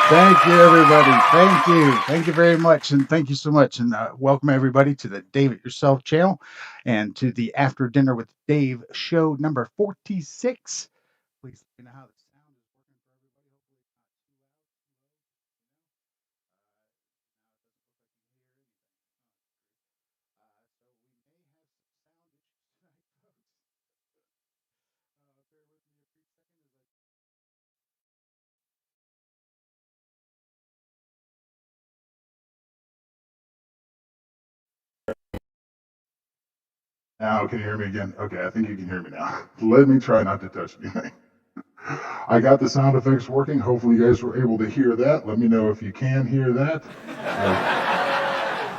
Thank you, everybody. Thank you. Thank you very much. And thank you so much. And welcome, everybody, to the Dave It Yourself channel and to the After Dinner with Dave show number 46. Please let me know how the sound is working for everybody. Hopefully, it's not too loud, too low. Now it doesn't look like you can hear anything. Oh, that's great. So we may have some sound issues tonight, folks. Bear with me a brief second as I. Now, can you hear me again? Okay, I think you can hear me now. Let me try not to touch anything. I got the sound effects working. Hopefully, you guys were able to hear that. Let me know if you can hear that.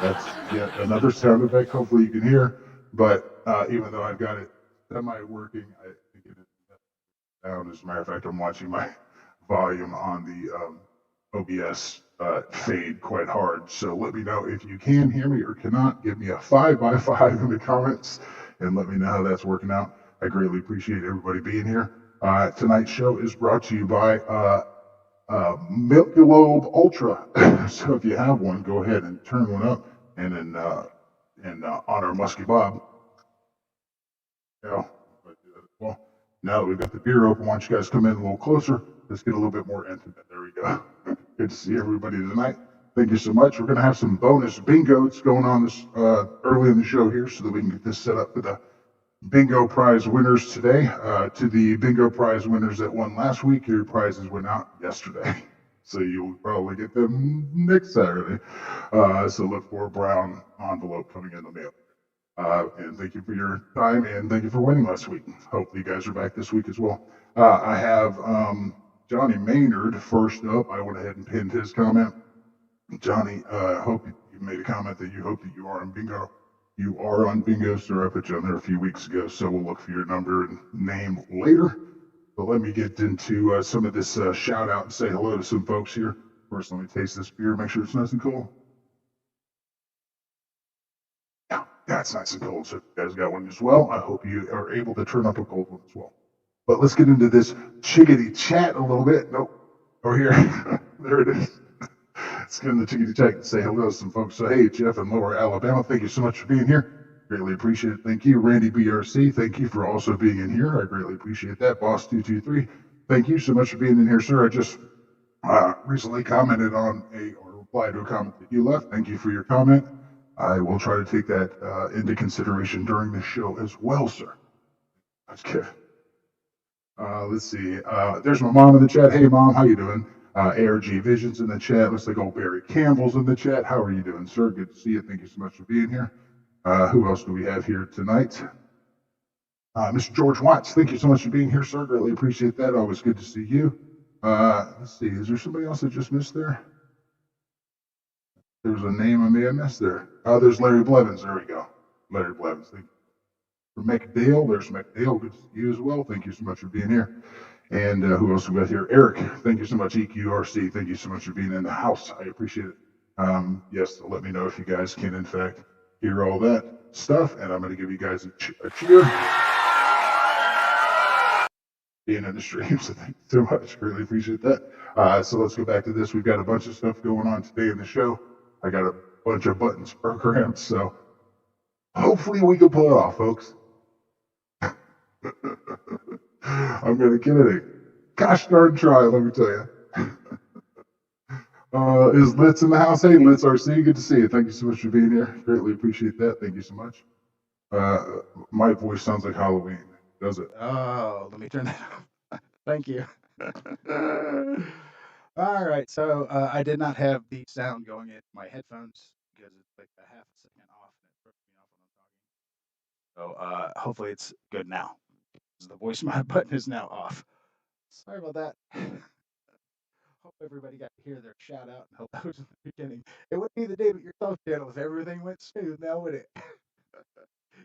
That's yet another sound effect. Hopefully, you can hear. But even though I've got it semi working, I think it is down. As a matter of fact, I'm watching my volume on the OBS fade quite hard. So let me know if you can hear me or cannot. Give me a 5x5 in the comments and let me know how that's working out. I greatly appreciate everybody being here. Tonight's show is brought to you by Michelob Ultra. So if you have one, go ahead and turn one up and then honor Muskie Bob. You know, well, now that we've got the beer open, why don't you guys come in a little closer? Let's get a little bit more intimate. There we go. Good to see everybody tonight. Thank you so much. We're going to have some bonus bingos going on this early in the show here so that we can get this set up for the bingo prize winners today. To the bingo prize winners that won last week, your prizes went out yesterday. So you'll probably get them next Saturday. So look for a brown envelope coming in the mail. And thank you for your time and thank you for winning last week. Hopefully, you guys are back this week as well. I have Johnny Maynard first up. I went ahead and pinned his comment. Johnny, hope you made a comment that you hope that you are on bingo. You are on bingo, sir. I put you on there a few weeks ago, so we'll look for your number and name later. But let me get into some of this shout out and say hello to some folks here. First, let me taste this beer, make sure it's nice and cool. Yeah, that's nice and cold. So if you guys got one as well, I hope you are able to turn up a cold one as well. But let's get into this chickadee chat a little bit. Nope. Over here. There it is. Let's get in the chickadee chat and say hello to some folks. So, hey, Jeff in Lower Alabama, thank you so much for being here. Greatly appreciate it. Thank you. Randy BRC, thank you for also being in here. I greatly appreciate that. Boss223, thank you so much for being in here, sir. I just recently commented on or replied to a comment that you left. Thank you for your comment. I will try to take that into consideration during the show as well, sir. That's good. Let's see. There's my mom in the chat. Hey, mom, how you doing? ARG Visions in the chat. Looks like old Barry Campbell's in the chat. How are you doing, sir? Good to see you. Thank you so much for being here. Who else do we have here tonight? Mr. George Watts, thank you so much for being here, sir. Greatly appreciate that. Always good to see you. Let's see. Is there somebody else I just missed there? There's a name I may have missed there. There's Larry Blevins. There we go. Larry Blevins. Thank you. For McDale, there's McDale. Good to see you as well. Thank you so much for being here. And who else we got here? Eric, thank you so much. EQRC, thank you so much for being in the house. I appreciate it. Yes, let me know if you guys can, in fact, hear all that stuff. And I'm going to give you guys a cheer. Being in the stream, so thank you so much. Really appreciate that. So let's go back to this. We've got a bunch of stuff going on today in the show. I got a bunch of buttons programmed, so hopefully we can pull it off, folks. I'm going to give it a gosh darn try, let me tell you. Is Litz in the house? Hey, Litz RC, good to see you. Thank you so much for being here. Greatly appreciate that. Thank you so much. My voice sounds like Halloween, does it? Oh, let me turn that off. Thank you. All right, so I did not have the sound going in my headphones because it's like a half a second off and it throws me off when I'm talking. So hopefully it's good now. The voice my button is now off. Sorry about that. Hope everybody got to hear their shout out and hellos in the beginning. It wouldn't be the David Yourself channel if everything went smooth now, would it?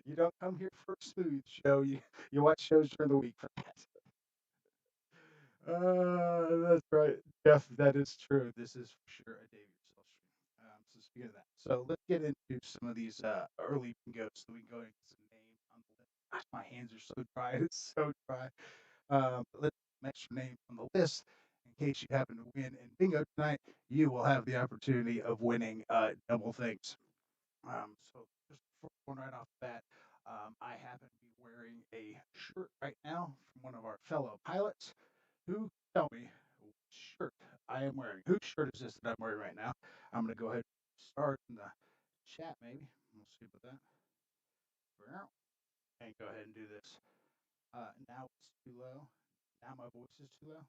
You don't come here for a smooth show. You watch shows during the week for that. That's right, Jeff. That is true. This is for sure a David Yourself stream. So speaking of that, so let's get into some of these early bingos so we can go into some names on the list. Gosh, my hands are so dry. It's so dry. Let's mention names on the list in case you happen to win in bingo tonight, you will have the opportunity of winning double things. So just for one right off the bat, I happen to be wearing a shirt right now from one of our fellow pilots. Who tell me what shirt I am wearing? Whose shirt is this that I'm wearing right now? I'm gonna go ahead and start in the chat maybe. We'll see about that. And go ahead and do this. Now it's too low. Now my voice is too low.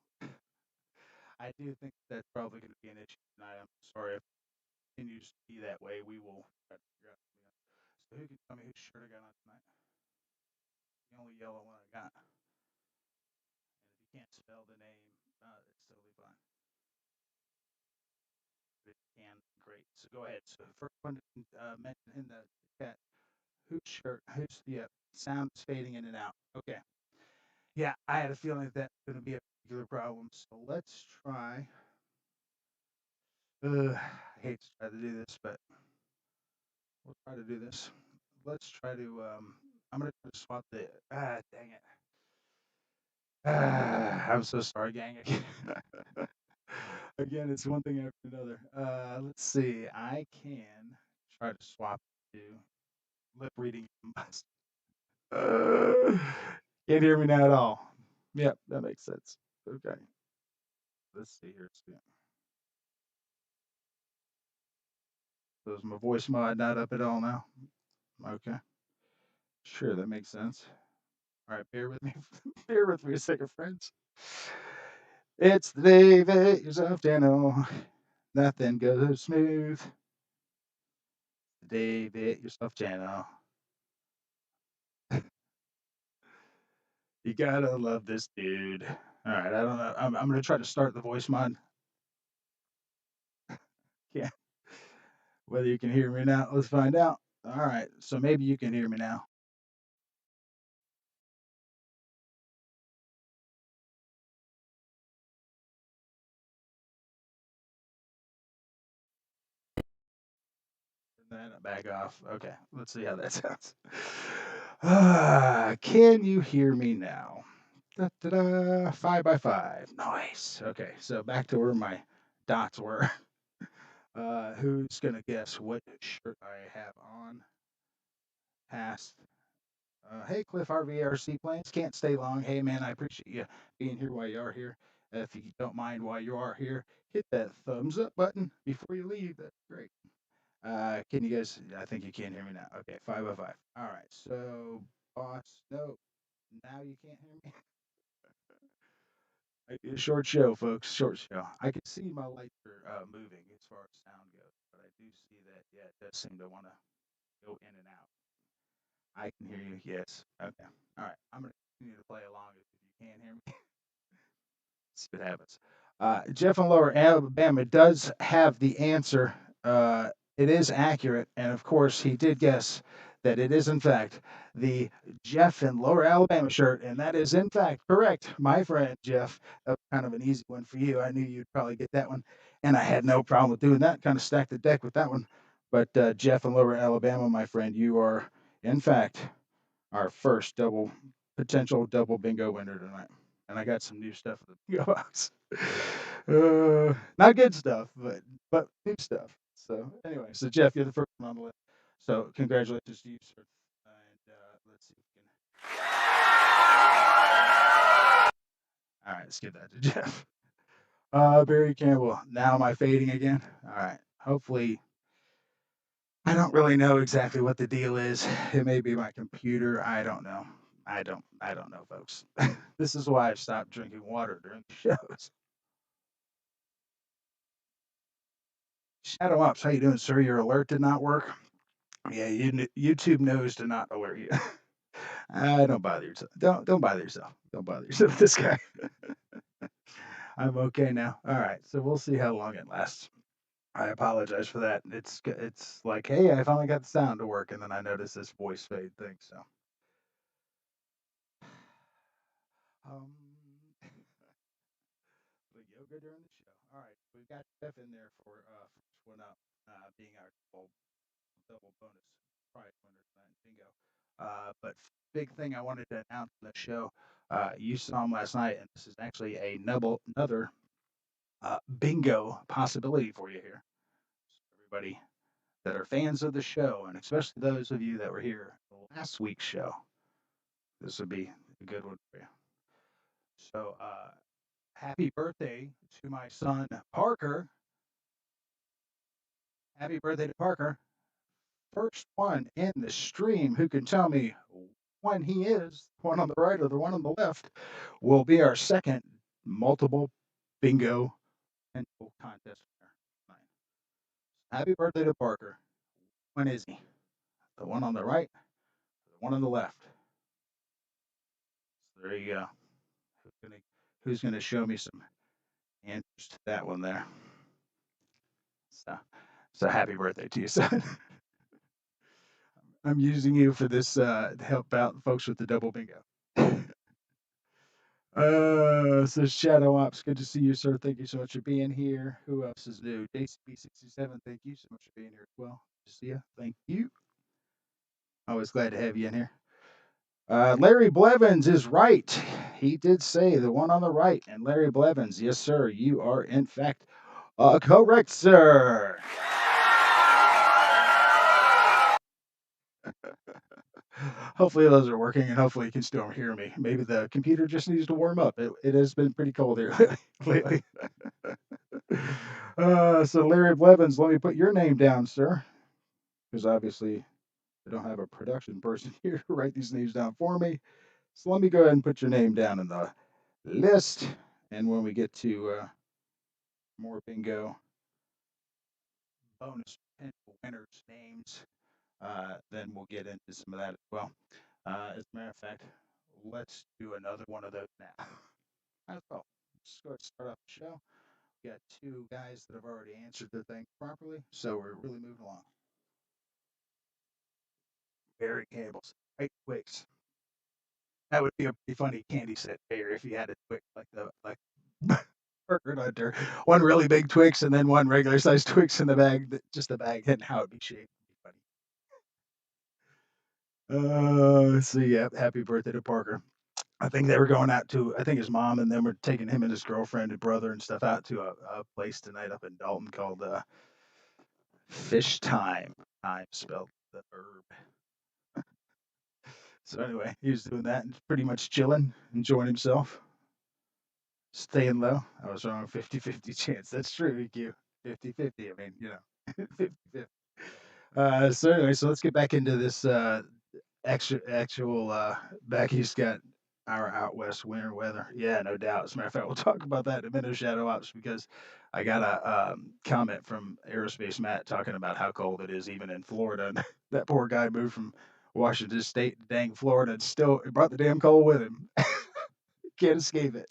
I do think that's probably going to be an issue tonight. I'm sorry if it continues to be that way. We will try to figure out. So who can tell me whose shirt I got on tonight? The only yellow one I got. And if you can't spell the name, it's totally fine. But if you can, great. So go ahead. So first one mention in the chat. Whose shirt? Whose? Yeah. Sound's fading in and out. Okay. Yeah, I had a feeling that's going to be a particular problem. So let's try. I hate to try to do this, but we'll try to do this. Let's try to. I'm gonna try to swap the. Dang it. I'm so sorry, gang. Again, it's one thing after another. Let's see. I can try to swap to lip reading. Uh, can't hear me now at all. Yep, that makes sense. Okay. Let's see here. So is my voice mod not up at all now? Okay. Sure, that makes sense. All right, bear with me. Bear with me a second, friends. It's the David Yourself channel. Nothing goes smooth. David Yourself channel. You gotta love this dude. All right, I don't know. I'm gonna try to start the voice mod. Yeah, whether you can hear me now, let's find out. All right, so maybe you can hear me now. Then back off. Okay, let's see how that sounds. Can you hear me now? Da, da, da, 5 by 5. Nice. Okay, so back to where my dots were. Who's gonna guess what shirt I have on? Past. Hey, Cliff RVRC Planes. Can't stay long. Hey, man, I appreciate you being here while you are here. If you don't mind while you are here, hit that thumbs up button before you leave. That's great. Can you guys? I think you can hear me now. Okay, 5 by 5. All right. So, boss. No, now you can't hear me. Short show, folks. Short show. I can see my lights are moving as far as sound goes, but I do see that. Yeah, it does seem to want to go in and out. I can hear you. Yes. Okay. All right. I'm gonna continue to play along if you can't hear me. See what happens. Jeff in Lower Alabama does have the answer. It is accurate, and of course, he did guess that it is in fact the Jeff in Lower Alabama shirt, and that is in fact correct, my friend Jeff. That was kind of an easy one for you. I knew you'd probably get that one, and I had no problem with doing that. Kind of stacked the deck with that one. But Jeff in Lower Alabama, my friend, you are in fact our first potential double bingo winner tonight. And I got some new stuff in the bingo box. Not good stuff, but new stuff. So anyway, so Jeff, you're the first one on the list. So congratulations to you, sir. And let's see if we can. All right, let's give that to Jeff. Barry Campbell. Now am I fading again? All right. Hopefully, I don't really know exactly what the deal is. It may be my computer. I don't know. I don't know, folks. This is why I've stopped drinking water during the shows. Shadow Ops, how you doing, sir? Your alert did not work. Yeah, YouTube knows to not alert you. Don't bother yourself. Don't bother yourself. Don't bother yourself with this guy. I'm okay now. All right, so we'll see how long it lasts. I apologize for that. It's like, hey, I finally got the sound to work, and then I noticed this voice fade thing. So, um, but yoga during the show. All right, we've got Jeff in there for first one up, being our double bonus prize winner tonight. Bingo. But big thing I wanted to announce in the show. You saw him last night, and this is actually another. bingo possibility for you here. Everybody that are fans of the show, and especially those of you that were here last week's show, this would be a good one for you. So, happy birthday to my son Parker. Happy birthday to Parker. First one in the stream who can tell me when he is, the one on the right or the one on the left, will be our second multiple bingo contest winner. Happy birthday to Parker. When is he? The one on the right, the one on the left. So there you go. Who's gonna show me some answers to that one there? So, so happy birthday to you, son. I'm using you for this to help out folks with the double bingo. So Shadow Ops, good to see you, sir. Thank you so much for being here. Who else is new? JCB67, thank you so much for being here as well. Good to see you. Thank you. Always glad to have you in here. Larry Blevins is right. He did say the one on the right. And Larry Blevins, yes, sir. You are, in fact, correct, sir. Hopefully those are working, and hopefully you can still hear me. Maybe the computer just needs to warm up. It has been pretty cold here lately. So Larry Blevins, let me put your name down, sir, because obviously I don't have a production person here to write these names down for me. So let me go ahead and put your name down in the list, and when we get to more bingo bonus potential winners names, then we'll get into some of that as well. As a matter of fact, let's do another one of those now. As well. Let's go ahead and start off the show. We got two guys that have already answered the thing properly, so we're really moving along. Barry Campbell's right Twix. That would be a pretty funny candy set there if you had a Twix like Burger Hunter, one really big Twix and then one regular sized Twix in the bag, just the bag and how it'd be shaped. Would be funny. Let's see. Yeah, happy birthday to Parker. I think they were going out to, I think his mom and them were taking him and his girlfriend and brother and stuff out to a place tonight up in Dalton called Fish Time. Time spelled the verb. So anyway, he was doing that and pretty much chilling, enjoying himself, staying low. I was wrong, 50-50 chance. That's true, EQ. 50-50. I mean, 50-50. So anyway, so let's get back into this actual back east got our out west winter weather. Yeah, no doubt. As a matter of fact, we'll talk about that in a minute, Shadow Ops, because I got a comment from Aerospace Matt talking about how cold it is even in Florida. And that poor guy moved from Washington State to dang Florida and still brought the damn cold with him. Can't escape it.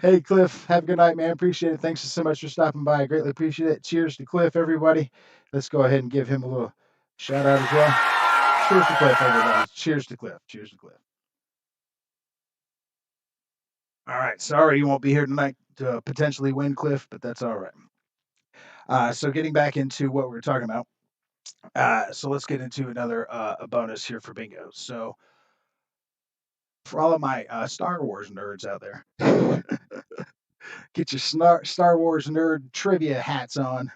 Hey, Cliff, have a good night, man. Appreciate it. Thanks so much for stopping by. I greatly appreciate it. Cheers to Cliff, everybody. Let's go ahead and give him a little shout out as well. Cheers to Cliff, everybody. Cheers to Cliff. Cheers to Cliff. All right. Sorry you won't be here tonight to potentially win, Cliff, but that's all right. So getting back into what we were talking about. So let's get into another a bonus here for bingo. So for all of my Star Wars nerds out there, get your Star Wars nerd trivia hats on,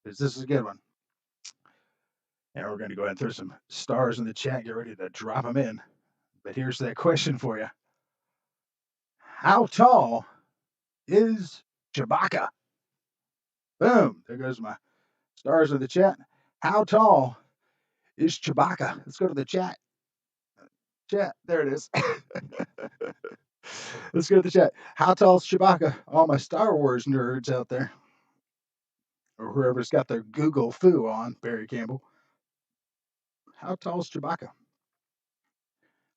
because this is a good one. And we're going to go ahead and throw some stars in the chat. Get ready to drop them in. But here's that question for you. How tall is Chewbacca? Boom. There goes my stars in the chat. How tall is Chewbacca? Let's go to the chat. Chat. There it is. Let's go to the chat. How tall is Chewbacca? All my Star Wars nerds out there, or whoever's got their Google foo on, Barry Campbell. How tall is Chewbacca?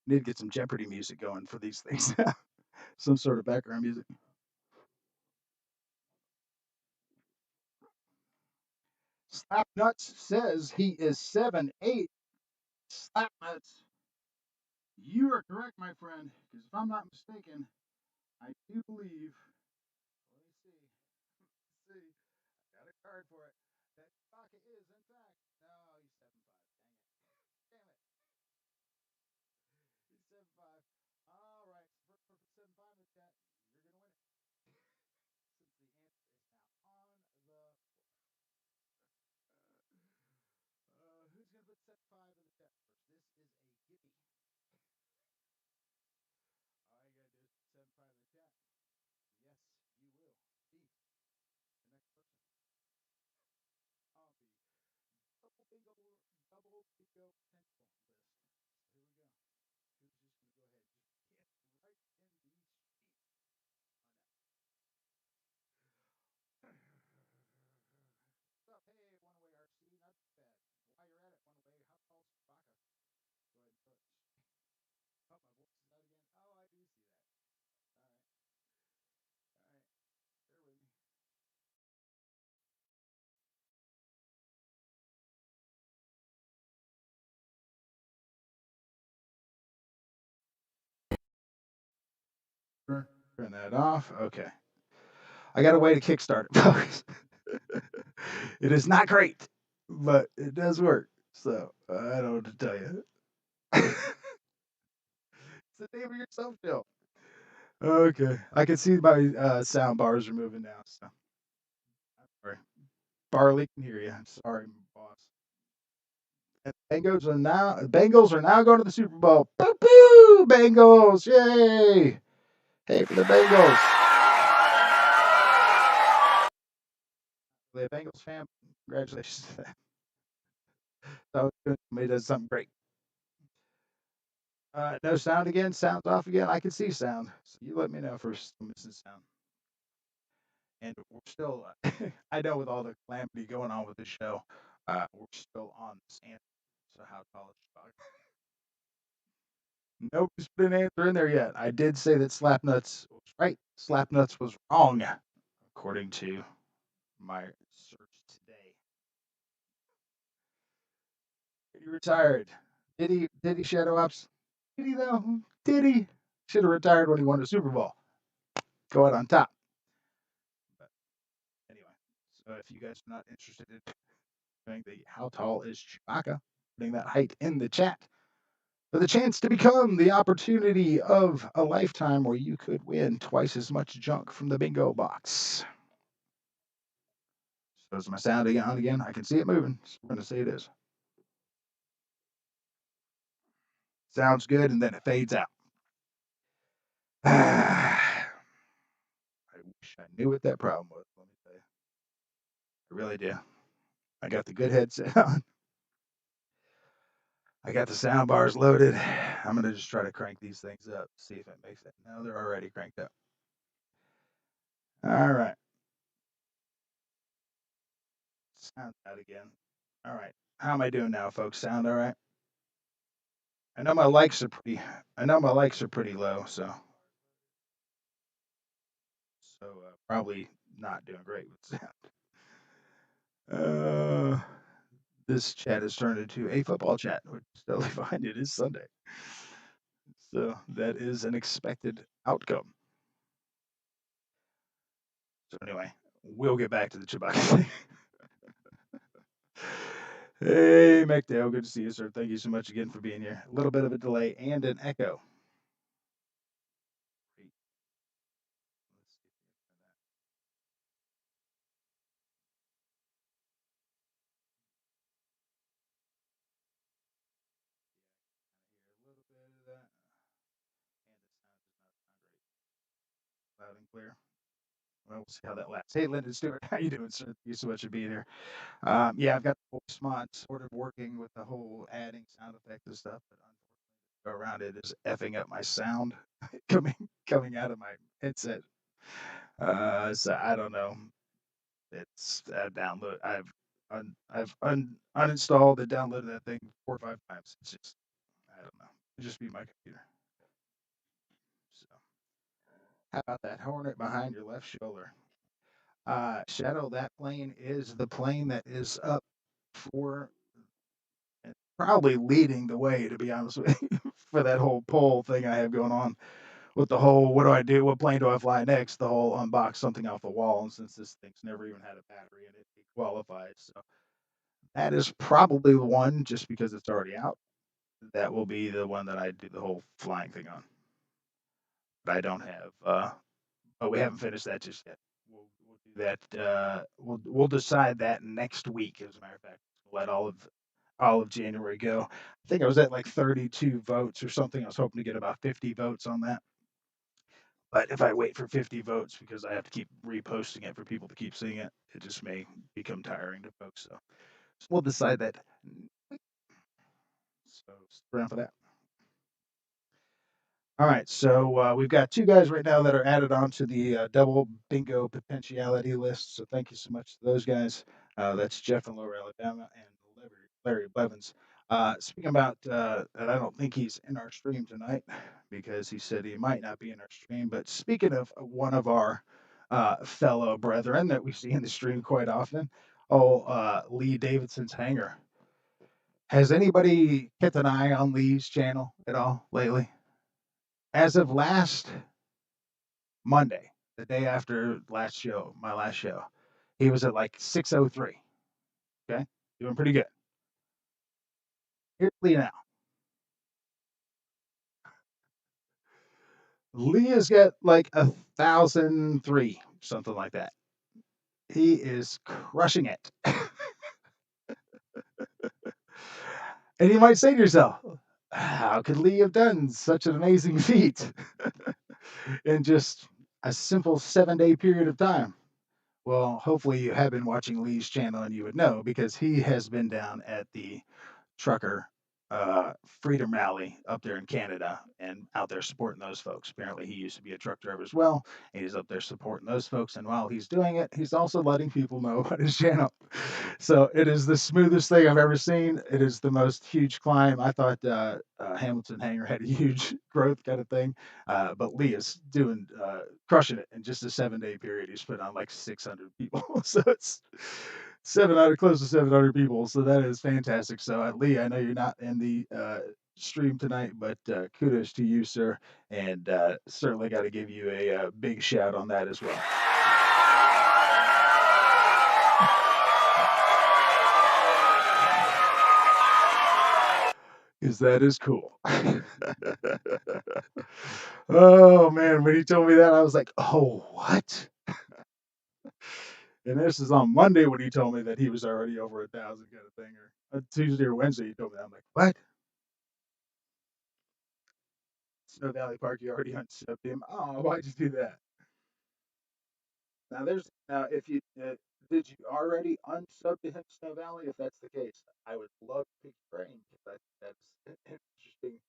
Need to get some Jeopardy music going for these things. Some sort of background music. Slapnuts says he is 7'8". Slapnuts, you are correct, my friend. Because if I'm not mistaken, I do believe. Let me see. Let's see. I got a card for it. That Chewbacca is, in fact. No, he's 7'5". Dang it. Damn it. He's 7'5". All right. First one for 7'5 in the chat. set 5 in the chat first. This is a gimme. All you gotta do is put 7-5 in the chat. Yes, you will be the next person on the double bingo potential list. So here we go. Who's just gonna go ahead and just get right in the street on that? What's up? Hey, One Away RC, not too bad. While you're at it, One Away, how tall is Chewbacca? Go ahead and throw it. Oh, my voice is out again. Oh, I do see that. All right. All right. Bear with me. Turn that off. Okay. I got a way to kickstart it, folks. It is not great, but it does work. So I don't know what to tell you. It's the name of your self show. Okay. I can see my sound bars are moving now. So I'm sorry. Barley can hear you. I'm sorry, boss. And Bengals are now going to the Super Bowl. Boo boo, Bengals! Yay! Hey for the Bengals. The Bengals fan, congratulations to them. So somebody does something great. No sound again. Sound's off again. I can see sound. So you let me know if we're still missing sound. And we're still, I know with all the calamity going on with the show, we're still on this answer. So how tall is Chewbacca? Nobody's put an answer in there yet. I did say that Slapnuts was right. Slapnuts was wrong, according to my search today. He retired. Did he? Did he, Shadow Ops? Did he though? Did he? Should have retired when he won the Super Bowl. Go out on top. But anyway, so if you guys are not interested in doing the how tall is Chewbacca, putting that height in the chat for the chance to become the opportunity of a lifetime where you could win twice as much junk from the bingo box. So is my sound on again? I can see it moving. So we're going to say it is. Sounds good, and then it fades out. I wish I knew what that problem was. Let me tell you. I really do. I got the good headset on. I got the sound bars loaded. I'm going to just try to crank these things up, see if it makes it. No, they're already cranked up. All right. Sound out again. All right. How am I doing now, folks? Sound all right? I know my likes are pretty low, so probably not doing great with sound. This chat has turned into a football chat, which is totally fine. It is Sunday. So that is an expected outcome. So anyway, we'll get back to the Chewbacca thing. Hey, McDale, good to see you, sir. Thank you so much again for being here. A little bit of a delay and an echo. Great. Let's see if we can find that. Yeah, I can kind of hear a little bit of that. And the sound does not sound great. Loud and clear. Well, we'll see how that lasts. Hey, Lyndon Stewart, how you doing, sir? Thank you so much for being here. Yeah, I've got the voice mod sort of working with the whole adding sound effects and stuff, but unfortunately, the go around it is effing up my sound coming out of my headset. So I don't know. It's download. Uninstalled and downloaded that thing 4 or 5 times. It's just I don't know. It just be my computer. So how about that hornet behind your left shoulder? Shadow, that plane is the plane that is up for and probably leading the way, to be honest with you, for that whole poll thing I have going on with the whole what do I do? What plane do I fly next? The whole unbox something off the wall. And since this thing's never even had a battery in it, it qualifies. So that is probably the one, just because it's already out. That will be the one that I do the whole flying thing on. But I don't have, but we haven't finished that just yet. We'll do that. We'll decide that next week. As a matter of fact, let all of all of January go. I think I was at like 32 votes or something. I was hoping to get about 50 votes on that. But if I wait for 50 votes because I have to keep reposting it for people to keep seeing it, it just may become tiring to folks. So we'll decide that. So stick around for that. All right, so we've got two guys right now that are added onto the double bingo potentiality list. So thank you so much to those guys. That's Jeff in Lower Alabama and Larry Blevins. Speaking about, and I don't think he's in our stream tonight because he said he might not be in our stream. But speaking of one of our fellow brethren that we see in the stream quite often, Lee Davidson's Hanger. Has anybody kept an eye on Lee's channel at all lately? As of last Monday, the day after my last show, he was at like 603. Okay, doing pretty good. Here's Lee now. Lee has got like 1,003, something like that. He is crushing it. And you might say to yourself, how could Lee have done such an amazing feat in just a simple 7-day period of time? Well, hopefully you have been watching Lee's channel and you would know because he has been down at the trucker freedom rally up there in Canada and out there supporting those folks. Apparently, he used to be a truck driver as well, and he's up there supporting those folks. And while he's doing it, he's also letting people know about his channel. So it is the smoothest thing I've ever seen. It is the most huge climb. I thought Hamilton Hanger had a huge growth kind of thing, but Lee is doing crushing it in just a 7-day period. He's put on like 600 people. So it's 700, close to 700 people. So that is fantastic. So Lee, I know you're not in the stream tonight, but kudos to you, sir, and certainly got to give you a big shout on that as well. Because that is cool. Oh man, when he told me that, I was like, oh, what? And this is on Monday when he told me that he was already over 1,000 kind of thing, or Tuesday or Wednesday he told me that. I'm like, what? Snow Valley Park, you already unsubbed him. Oh, why'd you do that? Now if you did you already unsub to him, Snow Valley? If that's the case, I would love to pick your brain because that's an interesting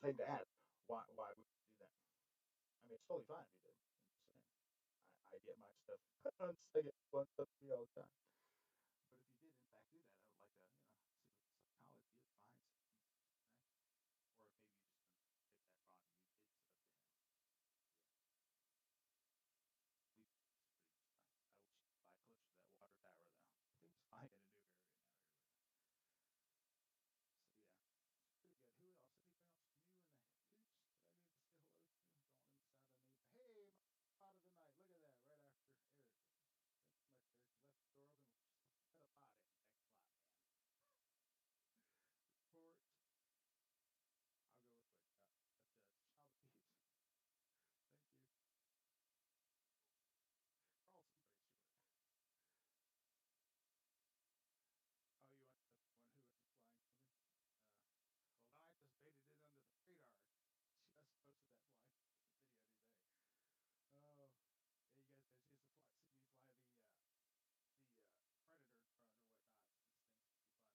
thing to ask. Why would you do that? I mean, it's totally fine if you did. I get my stuff unsub to me all the time. But if you did in fact do that, I would like to, see what the psychology is behind something, or if maybe you just did that wrong and you did sub to him. Leave pretty just fine. I wish you could fly closer to that water tower though. I think it's flying in a new area now everywhere. So yeah, it's pretty good. Who else? Anything else new in the hoops that I need to say hello to? Don't want to miss out on any. Hey, pot of the night. Look at that. Right after Eric. Thanks so much, Eric. You left the door open. Let a pot in. Thanks a lot, man. Report. I'll go real quick. That's Child of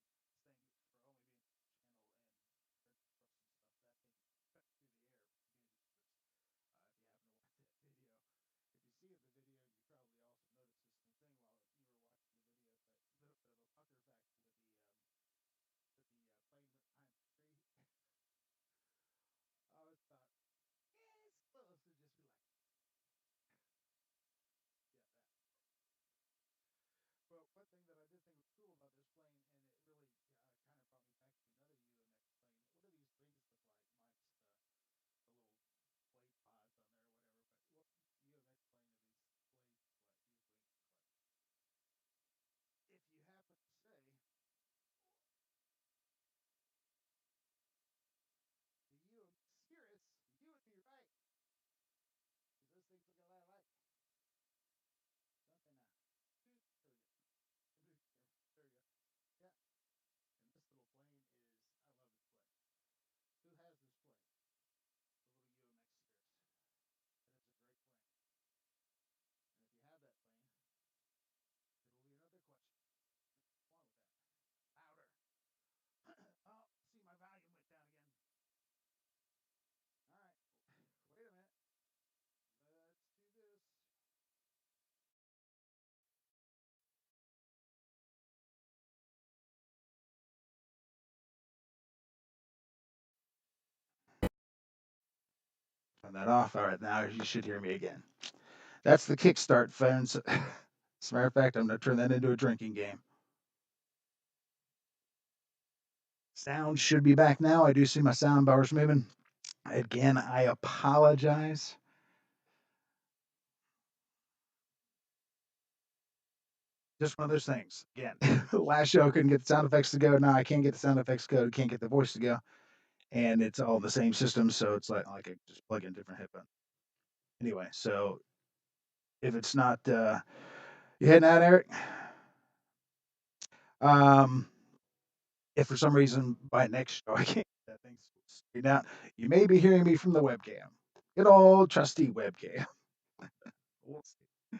Peace. Thank you. Carlson, pretty sure. Oh, you want the one who was flying something? Well, I just baited it under the radar. Just posted that flying video today. Oh, yeah, you guys get a chance to see me fly the Predator drone or whatnot. This thing's pretty fun. This thing, for only being channel and red thrust and stuff, that thing cut through the air dangerously. If you happen to watch that video, if you see the video, you probably also noticed the same thing while you were watching the video. But a little bit of a pucker factor with the plane went behind the tree. I was about it's close to just be like, yeah, that. But one thing that I did think was cool about this plane, and it really kind of brought me back to another UMX plane. What do these wings look like? Mine's the little blade pods on there or whatever. But what UMX plane are these blades? What these wings look like? If you happen to say the UMX Cirrus, you would be right. Because those things look a lot alike. Don't they now? There we go. There we go. Yeah. Turn that off. All right, now you should hear me again. That's the kickstart, friends. As a matter of fact, I'm going to turn that into a drinking game. Sound should be back now. I do see my sound bars moving. Again, I apologize. Just one of those things. Again, last show I couldn't get the sound effects to go. Now I can't get the sound effects to go. Can't get the voice to go. And it's all the same system, so it's like I just plug in different headphones. Anyway, so if it's not, you heading out, Eric? Um, if for some reason by next show I can't get that thing straightened out, you may be hearing me from the webcam. Good old trusty webcam. We'll see.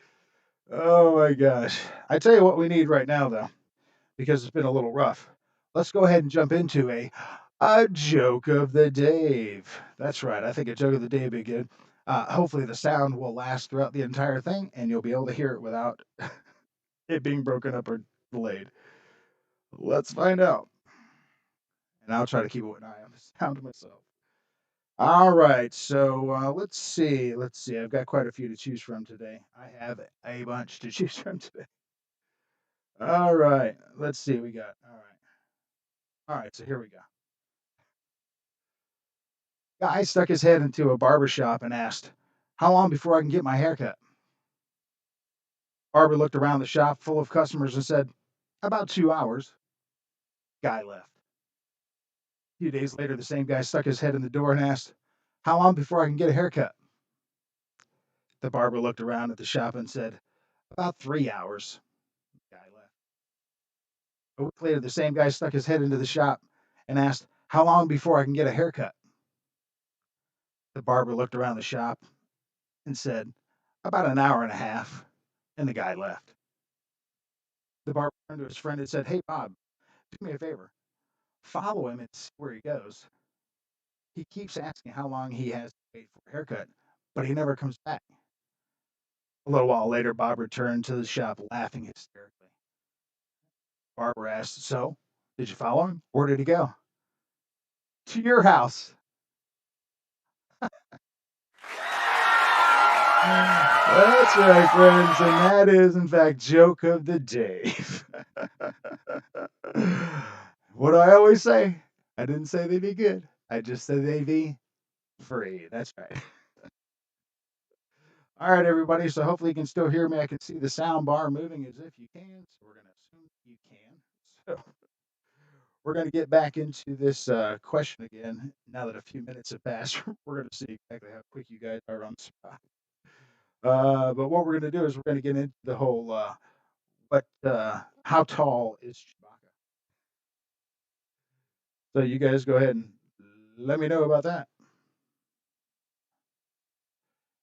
Oh my gosh. I tell you what we need right now, though, because it's been a little rough. Let's go ahead and jump into a joke of the Dave. That's right. I think a joke of the day would be good. Hopefully the sound will last throughout the entire thing, and you'll be able to hear it without it being broken up or delayed. Let's find out. And I'll try to keep an eye on the sound myself. All right, so let's see. Let's see. I've got quite a few to choose from today. I have a bunch to choose from today. All right, let's see. We got. All right. So here we go. Guy stuck his head into a barber shop and asked, "How long before I can get my haircut?" Barber looked around the shop full of customers and said, "About 2 hours." Guy left. A few days later, the same guy stuck his head in the door and asked, "How long before I can get a haircut?" The barber looked around at the shop and said, "About 3 hours." Guy left. A week later, the same guy stuck his head into the shop and asked, "How long before I can get a haircut?" The barber looked around the shop and said, "About an hour and a half." And the guy left. The barber turned to his friend and said, "Hey, Bob, do me a favor. Follow him and see where he goes. He keeps asking how long he has to wait for a haircut, but he never comes back." A little while later, Bob returned to the shop laughing hysterically. Barbara asked, "So, did you follow him? Where did he go?" "To your house." That's right, friends, and that is, in fact, joke of the day. What do I always say? I didn't say they'd be good. I just said they'd be free. That's right. All right, everybody. So hopefully you can still hear me. I can see the sound bar moving as if you can. So we're going to assume you can. So we're going to get back into this question again. Now that a few minutes have passed, we're going to see exactly how quick you guys are on the spot. But what we're going to do is we're going to get into the whole how tall is Chewbacca? So you guys go ahead and let me know about that.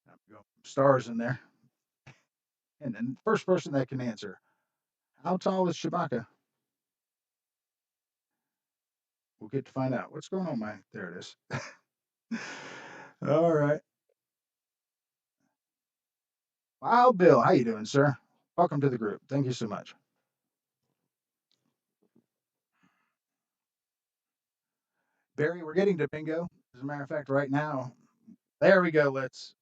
I'm going stars in there. And then first person that can answer, how tall is Chewbacca? We'll get to find out. What's going on, Mike? There it is. All right. Wild Bill, how you doing, sir? Welcome to the group. Thank you so much. Barry, we're getting to bingo. As a matter of fact, right now, there we go. Let's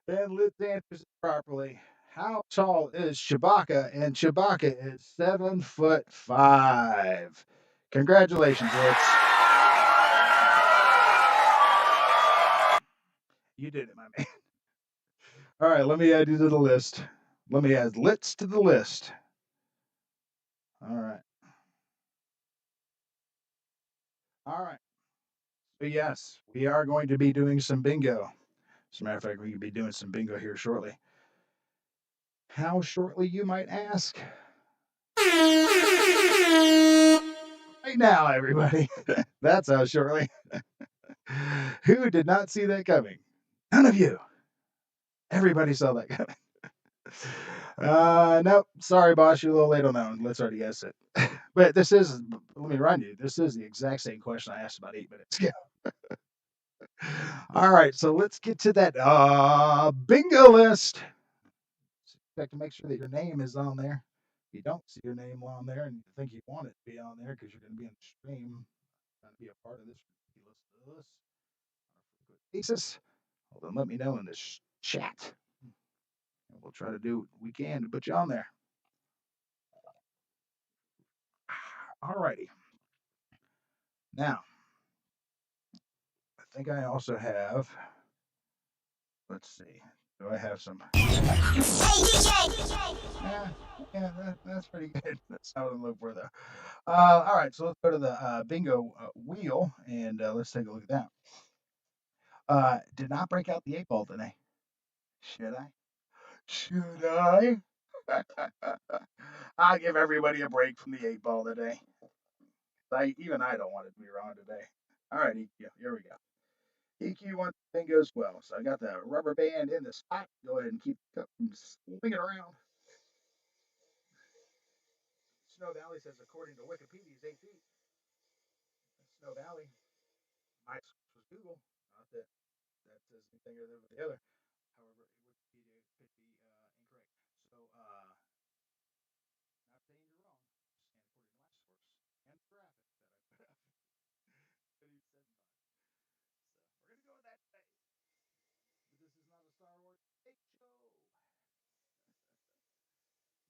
answer this properly. How tall is Chewbacca? And Chewbacca is 7'5". Congratulations, Litz. You did it, my man. All right, let me add you to the list. Let me add Litz to the list. All right. All right. So yes, we are going to be doing some bingo. As a matter of fact, we can be doing some bingo here shortly. How shortly, you might ask? Right now, everybody. That's how shortly. Who did not see that coming? None of you. Everybody saw that coming. Nope. Sorry, boss. You're a little late on that one. Let's already guess it. But this is, let me remind you, this is the exact same question I asked about 8 minutes ago. All right, so let's get to that bingo list. Check to make sure that your name is on there. If you don't see your name on there and you think you want it to be on there because you're going to be on the stream, trying to be a part of this ridiculous. basis, well, then let me know in this chat. And we'll try to do what we can to put you on there. Alrighty. Now, I think I also have, let's see, do I have some? Yeah, yeah, that's pretty good. That's not what I'm looking for, though. All right, so let's go to the bingo wheel and let's take a look at that. Did not break out the 8 ball today. Should I? Should I? I'll give everybody a break from the 8 ball today. Even I don't want it to be wrong today. All right, EQ, here we go. EQ wants bingo as well. So I got the rubber band in the spot. Go ahead and keep the cup from swinging around. Snow Valley says, according to Wikipedia, is 8 feet. Snow Valley. My source was Google. Not that that says anything other than the other. However, Wikipedia could be incorrect. So, not saying you're wrong. Just saying according to my source and the graphic that I put up. But he said not. So we're gonna go with that today. But this is not a Star Wars fake show.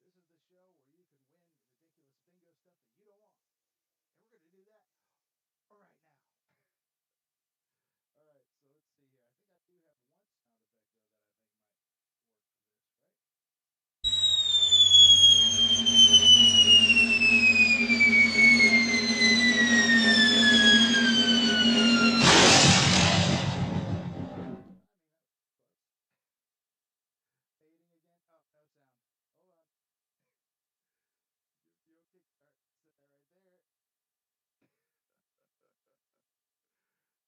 This is the show where you can win ridiculous bingo stuff that you don't want. And we're gonna do that right now. All right, so let's see here. I think I do have one sound effect though that I think might work for this, right? Fading again. Oh, no sound. Hold on. You'll kickstart. Sit that right there.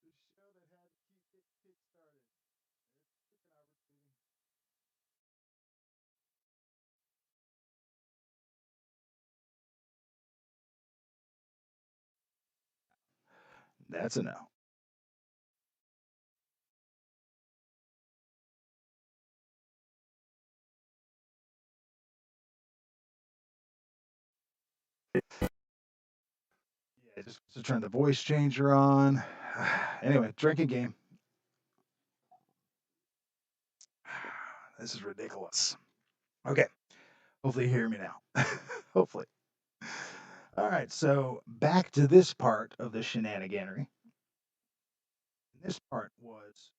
The show that had to keep it kick-started. It's an opportunity. That's a no. Yeah, just to turn the voice changer on. Anyway, drinking game. This is ridiculous. Okay. Hopefully you hear me now. Hopefully. All right, so back to this part of the shenaniganery. This part was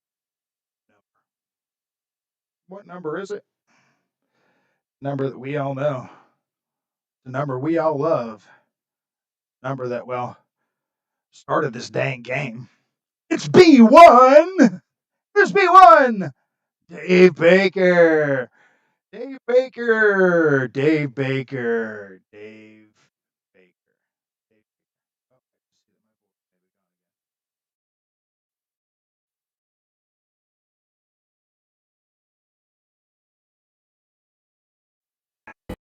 number. What number is it? Number that we all know. The number we all love. Number that, well, started this dang game. It's B1! There's B1! Dave Baker! Dave Baker! Dave Baker! Dave Baker. Dave Baker. Oh, I just see that my voice may be gone again.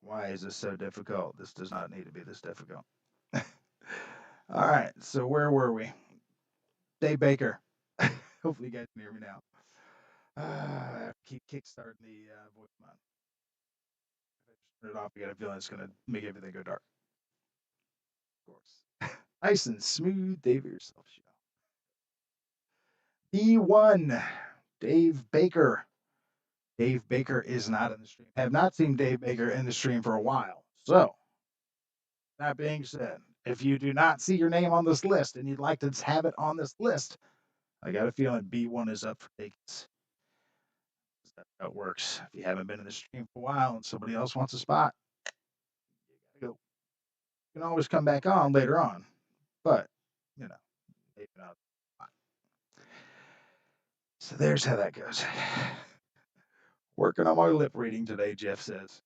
Why is this so difficult? This does not need to be this difficult. All right, so where were we? Dave Baker. Hopefully you guys can hear me now. I have to keep kickstarting the voice mod. If I just turn it off, I got a feeling it's gonna make everything go dark. Of course. Nice and smooth Dave yourself show. B1, Dave Baker. Dave Baker is not in the stream. I have not seen Dave Baker in the stream for a while. So, that being said, if you do not see your name on this list and you'd like to have it on this list, I got a feeling B1 is up for takes. That's how it works. If you haven't been in the stream for a while and somebody else wants a spot, you gotta go. You can always come back on later on, but you know, maybe not. So there's how that goes. Working on my lip reading today, Jeff says.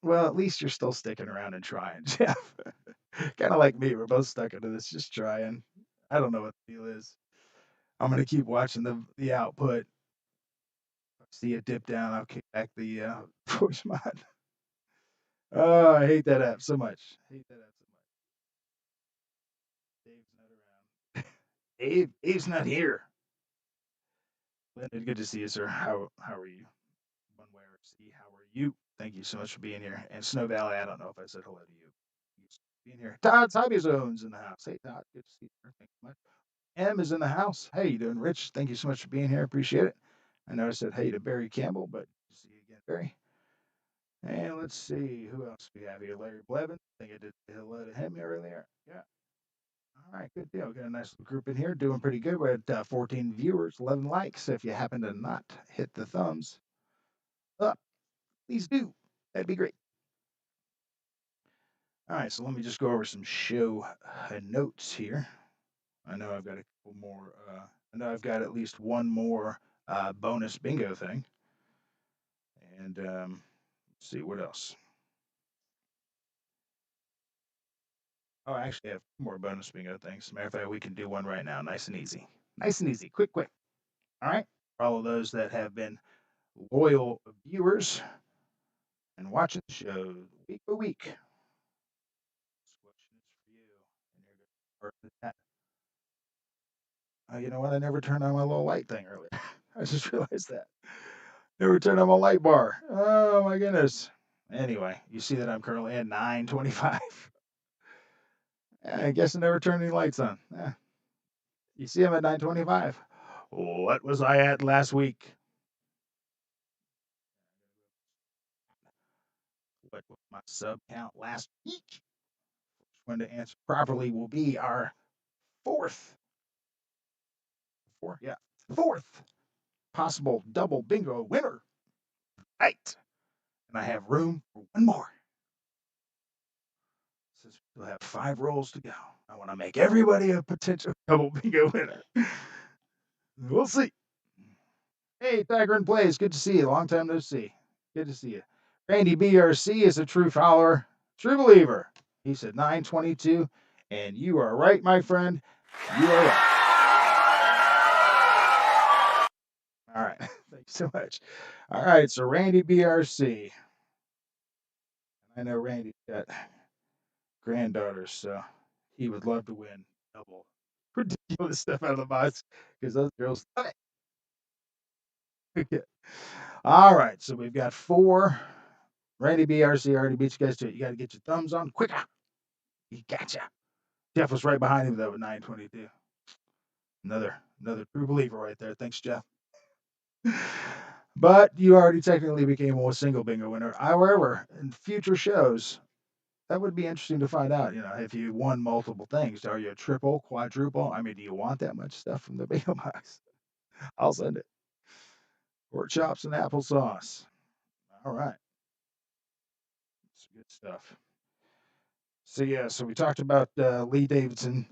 Well, at least you're still sticking around and trying, Jeff. Kind of like me, we're both stuck into this, just trying. I don't know what the deal is. I'm gonna keep watching the output. See it dip down, I'll kick back the voice mod. Oh, I hate that app so much. I hate that app so much. Dave's not around. Dave's not here. Leonard, good to see you, sir. How are you? One way or C, how are you? Thank you so much for being here. And Snow Valley, I don't know if I said hello to you. Thanks for being here. Todd's Hobby Zone's in the house. Hey Todd, good to see you, sir. Thank you so much. M is in the house. Hey, you doing, Rich? Thank you so much for being here. Appreciate it. I know I said hey to Barry Campbell, but see you again, Barry. And let's see who else we have here. Larry Blevins. I think I did say hello to him earlier. Yeah. All right, good deal. We got a nice little group in here, doing pretty good. We're at 14 viewers, 11 likes. If you happen to not hit the thumbs up, please do. That'd be great. All right, so let me just go over some show notes here. I know I've got a couple more. I know I've got at least one more bonus bingo thing. And let's see what else. Oh, I actually have more bonus bingo things. As a matter of fact, we can do one right now, nice and easy. Nice and easy, quick, quick. All right. For all of those that have been loyal viewers and watching the show week by week, this question is for you. And you're going to start with that. Oh, you know what? I never turned on my little light thing earlier. I just realized that. Never turned on my light bar. Oh my goodness. Anyway, you see that I'm currently at 9:25. I guess I never turned any lights on. You see I'm at 9:25. What was I at last week? What was my sub count last week? First one to answer properly will be our fourth, yeah, fourth possible double bingo winner. Right. And I have room for one more. Since we still have 5 rolls to go, I want to make everybody a potential double bingo winner. We'll see. Hey, Tiger and Plays, good to see you. Long time no see. Good to see you. Randy BRC is a true follower, true believer. He said 922, and you are right, my friend. You are right. All right. Thank you so much. All right. So, Randy BRC. I know Randy's got granddaughters, so he would love to win double ridiculous stuff out of the box because those girls love it. Okay. All right. So, we've got 4. Randy BRC already beat you guys to it. You got to get your thumbs on quicker. He gotcha. Jeff was right behind him though at 922. Another true believer right there. Thanks, Jeff. But you already technically became a single bingo winner. However, in future shows, that would be interesting to find out. You know, if you won multiple things, are you a triple, quadruple? I mean, do you want that much stuff from the bingo box? I'll send it. Pork chops and applesauce. All right, it's good stuff. So yeah, so we talked about Lee Davidson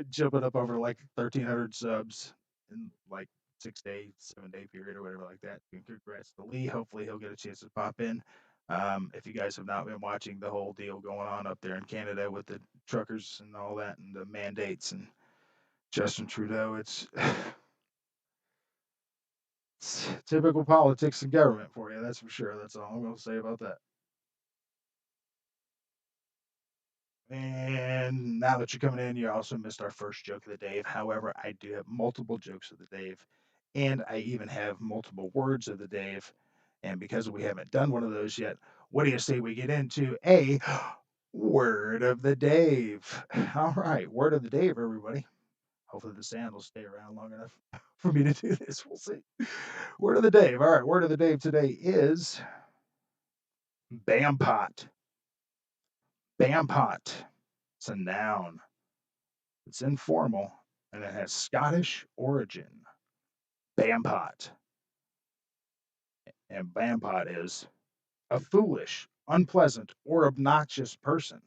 jumping up over like 1,300 subs in like 6 days, 7 day period or whatever like that. Congrats to Lee. Hopefully he'll get a chance to pop in. If you guys have not been watching the whole deal going on up there in Canada with the truckers and all that and the mandates and Justin Trudeau, it's typical politics and government for you. That's for sure. That's all I'm going to say about that. And now that you're coming in, you also missed our first joke of the day. However, I do have multiple jokes of the day, and I even have multiple words of the day. And because we haven't done one of those yet, what do you say we get into a word of the Dave? All right, word of the Dave, everybody. Hopefully the sand will stay around long enough for me to do this. We'll see. Word of the Dave. All right, word of the Dave today is Bampot. Bampot. It's a noun. It's informal and it has Scottish origin. Bampot. And Bampot is a foolish, unpleasant, or obnoxious person.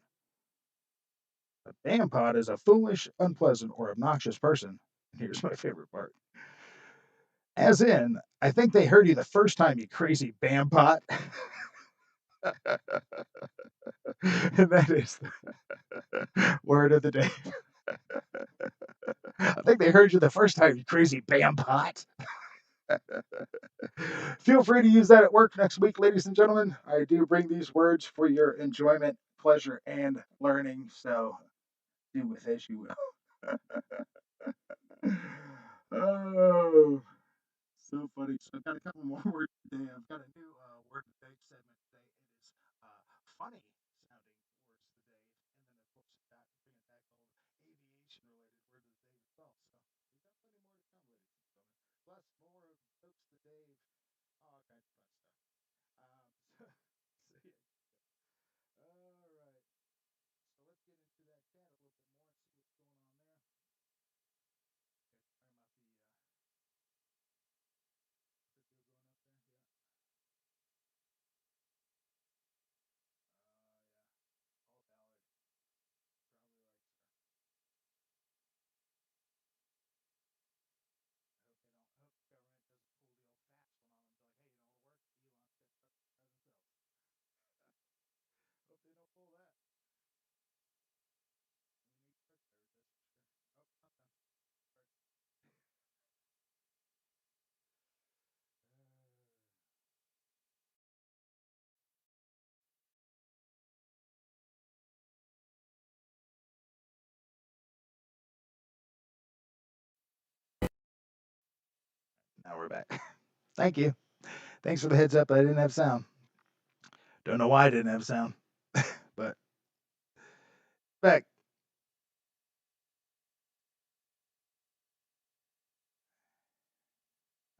A Bampot is a foolish, unpleasant, or obnoxious person. Here's my favorite part. As in, I think they heard you the first time, you crazy Bampot. And that is the word of the day. I think they heard you the first time, you crazy Bampot. Feel free to use that at work next week, ladies and gentlemen. I do bring these words for your enjoyment, pleasure, and learning. So do with as you will. Oh, so funny. So I've got a couple more words today. I've got a new word of the day segment today. It is funny sounding words of the day. And then, of course, I've got bringing back old aviation related word of the day as well. plus more of jokes to Dave, all kinds of fun stuff. So yeah. All right. So let's get into that chat a little bit more and see what's going on there. Okay, sorry about the video going up there. Yeah. Yeah. Paul Ballard probably likes her. I hope they don't. I hope the government doesn't pull the old fast one on them. Be like, hey, you know what work? Elon's got trucks that drive themselves. Hope they don't pull that. We need truck drivers, that's for sure. Oh, not done. Sorry. Now we're back. Thank you. Thanks for the heads up. I didn't have sound. Don't know why I didn't have sound, but back.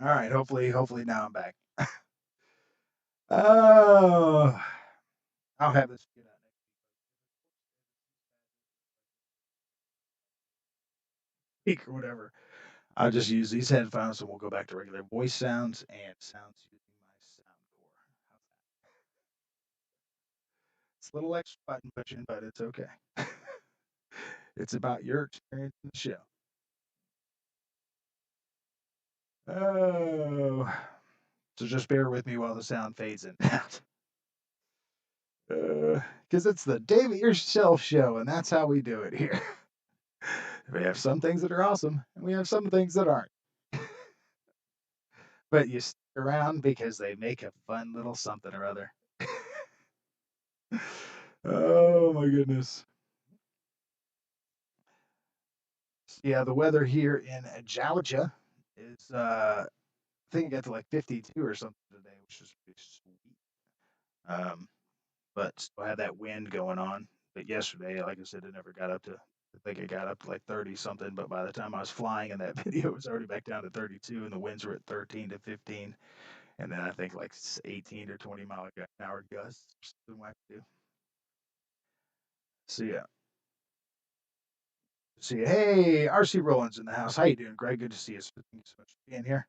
All right. Hopefully now I'm back. Oh, I'll have this figured out next week or whatever. I'll just use these headphones and we'll go back to regular voice sounds and sounds using my sound core. How's that? It's a little extra button pushing, but it's okay. It's about your experience in the show. Oh, so just bear with me while the sound fades in and out. Because it's the Dave It Yourself show, and that's how we do it here. We have some things that are awesome, and we have some things that aren't. But you stick around because they make a fun little something or other. Oh my goodness. Yeah, the weather here in Georgia is I think it got to like 52 or something today, which is pretty sweet. Um, but still had that wind going on. But yesterday, like I said, it never got up to. I think it got up to like 30 something. But by the time I was flying in that video, it was already back down to 32, and the winds were at 13 to 15, and then I think like 18 to 20 mile an hour gusts. Something like that. So yeah. See, hey, RC Rollins in the house. How you doing, Greg? Good to see you. Thank you so much for being here.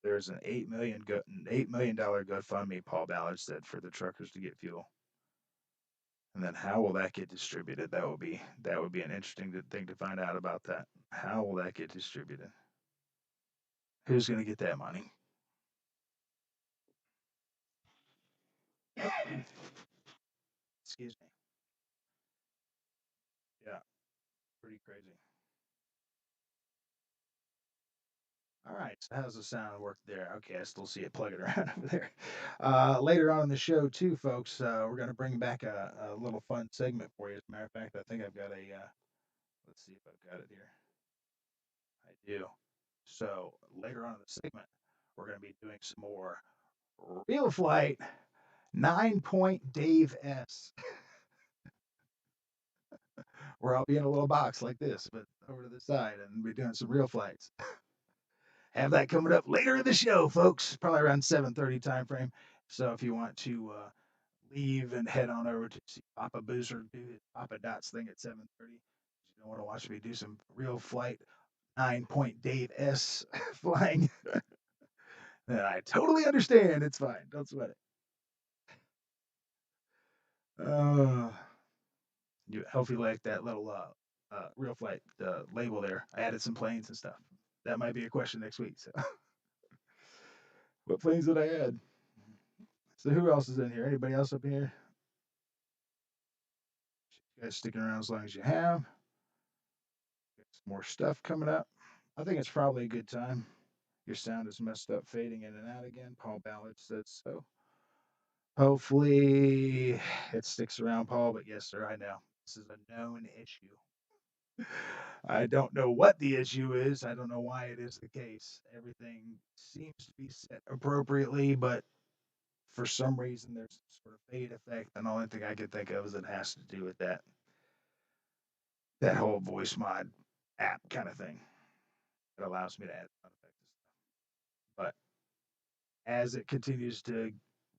There's an $8 million GoFundMe, Paul Ballard said, for the truckers to get fuel. And then how will that get distributed? That would be an interesting thing to find out about that. How will that get distributed? Who's going to get that money? Excuse me. Yeah, pretty crazy. All right, so how's the sound work there? Okay, I still see it plugging around over there. Later on in the show, too, folks, we're going to bring back a little fun segment for you. As a matter of fact, I think I've got a, let's see if I've got it here. I do. So later on in the segment, we're going to be doing some more real flight 9-point Dave S. Where I'll be in a little box like this, but over to the side, and be doing some real flights. Have that coming up later in the show, folks. Probably around 7:30 time frame. So if you want to leave and head on over to see Papa Boozer do his Papa Dots thing at 7:30, you don't want to watch me do some real flight 9-point Dave S flying, then I totally understand. It's fine. Don't sweat it. Uh, you hopefully like that little real flight label there. I added some planes and stuff. That might be a question next week. So, what planes did I add? So, who else is in here? Anybody else up here? You guys sticking around as long as you have. Got some more stuff coming up. I think it's probably a good time. Your sound is messed up, fading in and out again. Paul Ballard says so. Hopefully, it sticks around, Paul. But yes, sir, I know this is a known issue. I don't know what the issue is. I don't know why it is the case. Everything seems to be set appropriately, but for some reason there's some sort of fade effect. And the only thing I can think of is it has to do with that whole voice mod app kind of thing. It allows me to add sound effects and stuff. But as it continues to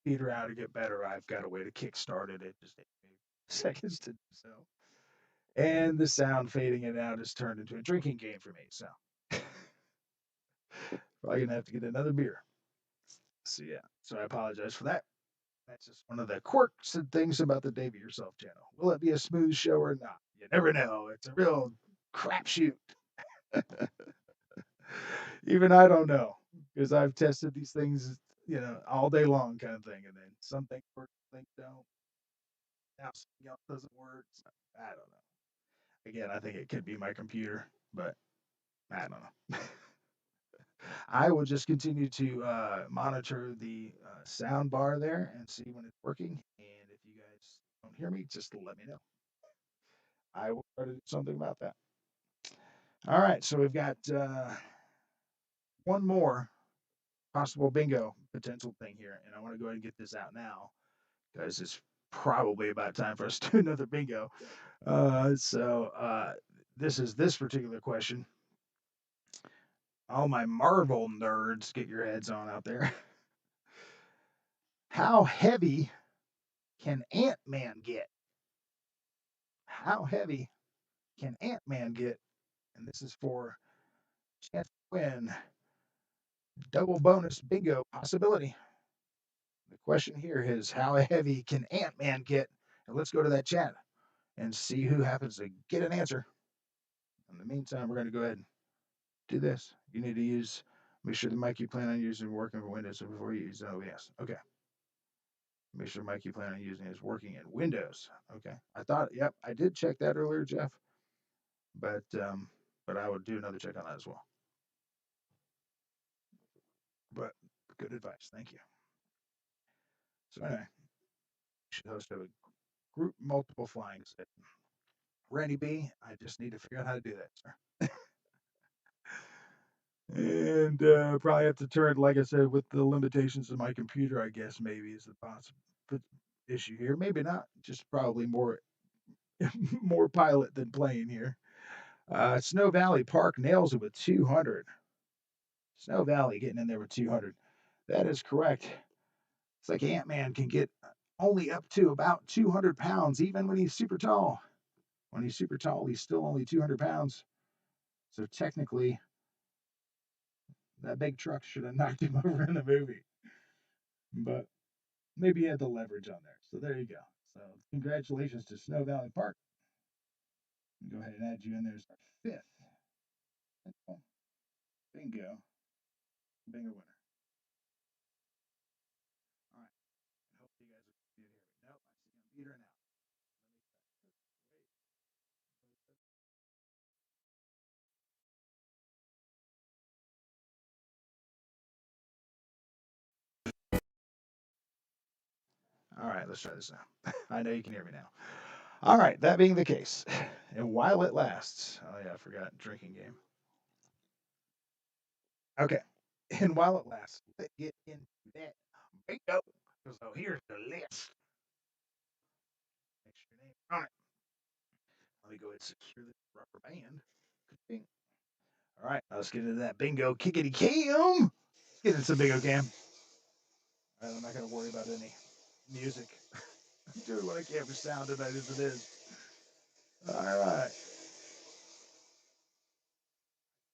peter out and get better, I've got a way to kickstart it. It just takes me seconds to do so. And the sound fading it out has turned into a drinking game for me. So probably gonna have to get another beer. So yeah. So I apologize for that. That's just one of the quirks and things about the Davey Yourself channel. Will it be a smooth show or not? You never know. It's a real crapshoot. Even I don't know because I've tested these things, all day long, kind of thing, and then some things work, some things don't. Now something else doesn't work. So I don't know. Again, I think it could be my computer, but I don't know. I will just continue to monitor the sound bar there and see when it's working. And if you guys don't hear me, just let me know. I will try to do something about that. All right, so we've got one more possible bingo potential thing here, and I want to go ahead and get this out now because it's probably about time for us to do another bingo. So this is this particular question. All my Marvel nerds, get your heads on out there. How heavy can Ant-Man get? How heavy can Ant-Man get? And this is for chance to win double bonus bingo possibility. The question here is how heavy can Ant-Man get? And let's go to that chat and see who happens to get an answer. In the meantime, we're going to go ahead and do this. You need to make sure the mic you plan on using working for Windows before you use OBS. Okay. Make sure the mic you plan on using is working in Windows. Okay. Yep, I did check that earlier, Jeff, but I would do another check on that as well. But good advice. Thank you. So anyway, should host of a group multiple flying set. Randy B, I just need to figure out how to do that, sir. And probably have to turn, like I said, with the limitations of my computer, I guess maybe is the possible issue here. Maybe not. Just probably more more pilot than plane here. Snow Valley Park nails it with 200. Snow Valley getting in there with 200. That is correct. It's like Ant-Man can get only up to about 200 pounds, even when he's super tall. When he's super tall, he's still only 200 pounds. So technically, that big truck should have knocked him over in the movie. But maybe he had the leverage on there. So there you go. So congratulations to Snow Valley Park. Go ahead and add you in there as our fifth bingo winner. All right. I hope you guys are going to hear me. Nope, I see a meter now. All right, let's try this now. I know you can hear me now. All right, that being the case, and while it lasts, oh yeah, I forgot drinking game. Okay, and while it lasts, let's get into that bingo. So here's the list. Make sure your name's on it. Let me go ahead and secure this rubber band. All right, let's get into that bingo kickity cam. Let's get into some bingo cam. All right, I'm not going to worry about any music. I'm doing what I can for sound tonight as it is. All right.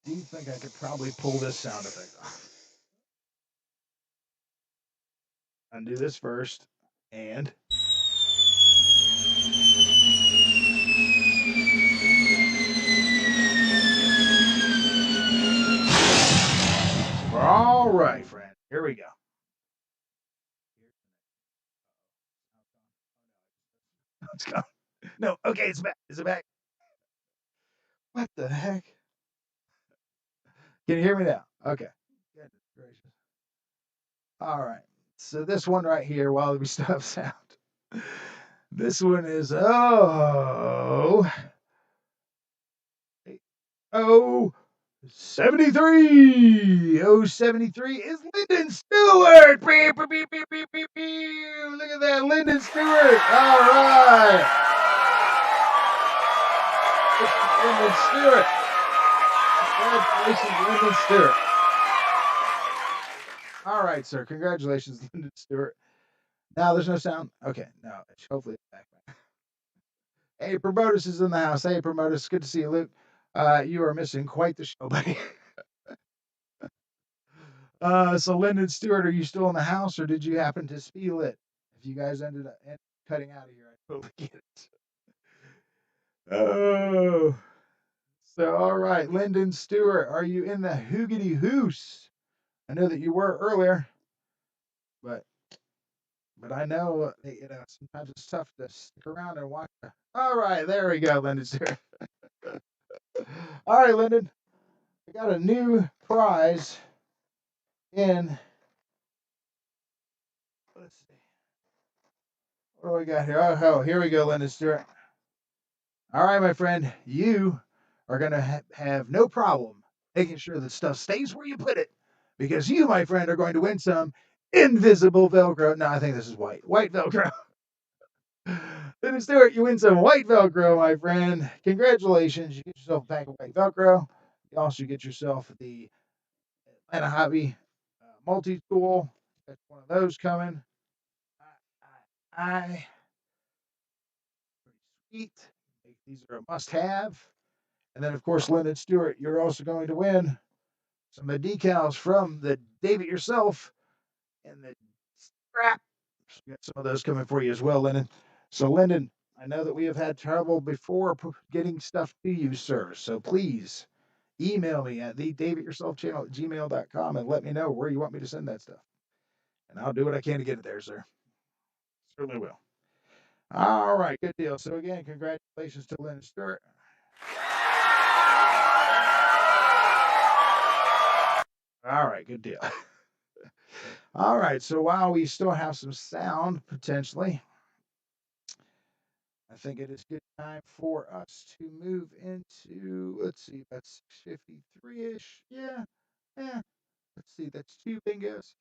Do you think I could probably pull this sound effect off? Undo this first, and all right, friend. Here we go. Let's go. No, okay, it's back. Is it back? What the heck? Can you hear me now? Okay. Goodness gracious. All right. So this one right here, while we still have sound, this one is 73. 73 is Lyndon Stewart. Beep, beep, beep, beep, beep, beep, beep. Look at that, Lyndon Stewart. All right. Lyndon Stewart. Congratulations, Lyndon Stewart. All right, sir. Congratulations, Lyndon Stewart. Now there's no sound. Okay, no. Hopefully it's back. Hey, Promotus is in the house. Hey, Promotus. Good to see you, Luke. You are missing quite the show, buddy. So Lyndon Stewart, are you still in the house, or did you happen to spiel it? If you guys ended up cutting out of here, I totally get it. Oh, so all right, Lyndon Stewart, are you in the hoogity hoos? I know that you were earlier, but I know sometimes it's tough to stick around and watch. All right, there we go, Lyndon Stewart. All right, Lyndon, I got a new prize in. Let's see, what do we got here? Oh, here we go, Lyndon Stewart. All right, my friend, you are going to have no problem making sure that stuff stays where you put it because you, my friend, are going to win some invisible Velcro. No, I think this is white. White Velcro. Lyndon Stewart, you win some white Velcro, my friend. Congratulations. You get yourself a pack of white Velcro. You also get yourself the Atlanta Hobby multi-tool. Got one of those coming. I pretty sweet. These are a must-have. And then, of course, Lyndon Stewart, you're also going to win some of the decals from the Dave It Yourself and the strap. So we got some of those coming for you as well, Lyndon. So, Lyndon, I know that we have had trouble before getting stuff to you, sir. So please email me at the Dave It Yourself channel at gmail.com and let me know where you want me to send that stuff. And I'll do what I can to get it there, sir. Certainly will. All right, good deal. So again, congratulations to Lyndon Stewart. All right, good deal. All right, so while we still have some sound potentially, I think it is good time for us to move into, let's see, that's 53-ish. Yeah, yeah. Let's see, that's two bingos.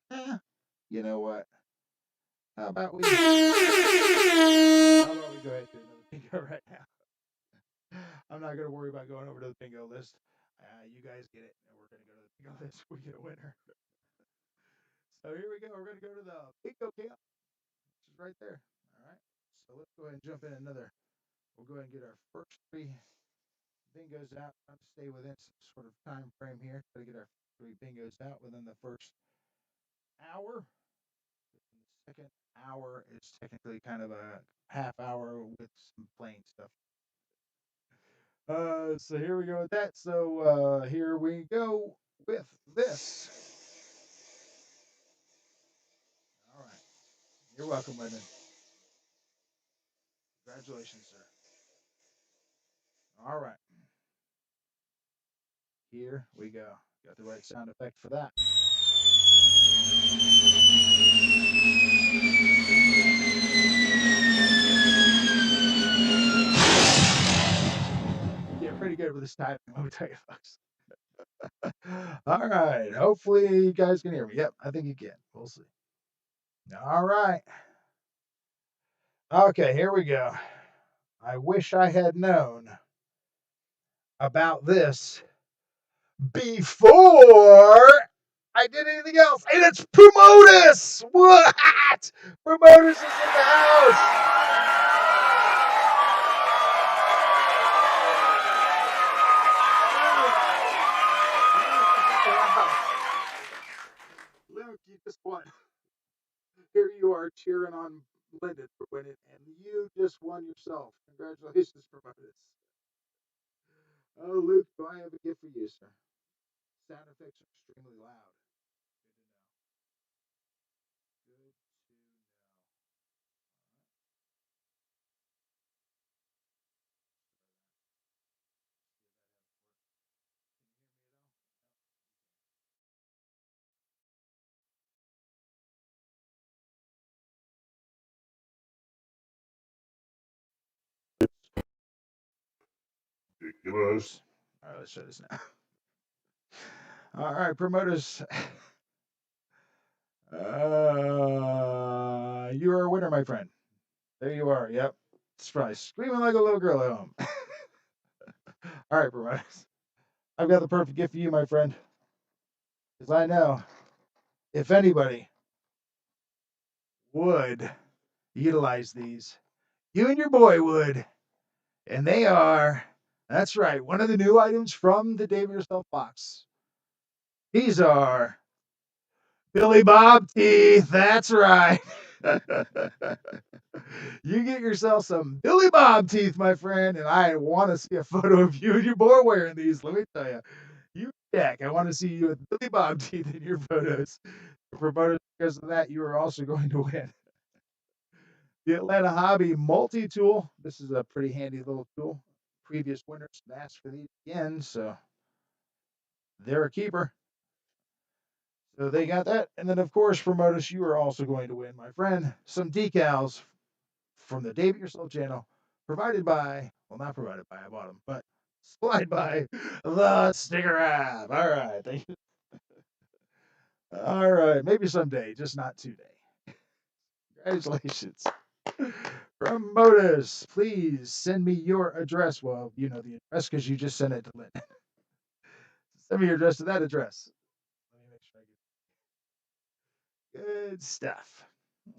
You know what? How about we go ahead and do another bingo right now? I'm not going to worry about going over to the bingo list. You guys get it, and we're going to go to the bingo list. We get a winner. So here we go. We're going to go to the bingo camp, which is right there. All right. So let's go ahead and jump in another. We'll go ahead and get our first three bingos out. Trying to stay within some sort of time frame here. Try to get our three bingos out within the first hour. The second hour is technically kind of a half hour with some playing stuff. So here we go with that. So here we go with this. All right. You're welcome, Lyndon. Congratulations, sir. All right. Here we go. Got the right sound effect for that. Yeah, pretty good with this timing, let me tell you, folks. All right. Hopefully you guys can hear me. Yep, I think you can. We'll see. All right. Okay, here we go. I wish I had known about this before I did anything else. And it's Promotus! What? Promotus is in the house! Luke, you just won. Here you are cheering on Lyndon for winning, and you just won yourself. Congratulations, Promotus. Oh, Luke, do I have a gift for you, sir? Sound effects are extremely loud. Good to know. Ridiculous. All right, let's try this now. All right, Promoters. You are a winner, my friend. There you are. Yep. It's probably screaming like a little girl at home. All right, Promoters. I've got the perfect gift for you, my friend. Because I know if anybody would utilize these, you and your boy would. And they are, that's right, one of the new items from the Dave Yourself box. These are Billy Bob teeth. That's right. You get yourself some Billy Bob teeth, my friend, and I want to see a photo of you and your boy wearing these. Let me tell you, you heck, I want to see you with Billy Bob teeth in your photos. For bonus, because of that, you are also going to win the Atlanta Hobby Multi Tool. This is a pretty handy little tool. Previous winners asked for these again, so they're a keeper. So they got that. And then, of course, for Modus, you are also going to win, my friend, some decals from the Dave It Yourself channel, provided by, well, not provided by, I bought them, but supplied by the Sticker App. All right. Thank you. All right. Maybe someday, just not today. Congratulations. From Modus, please send me your address. Well, you know the address because you just sent it to Lynn. Send me your address to that address. Let me make sure I get good stuff.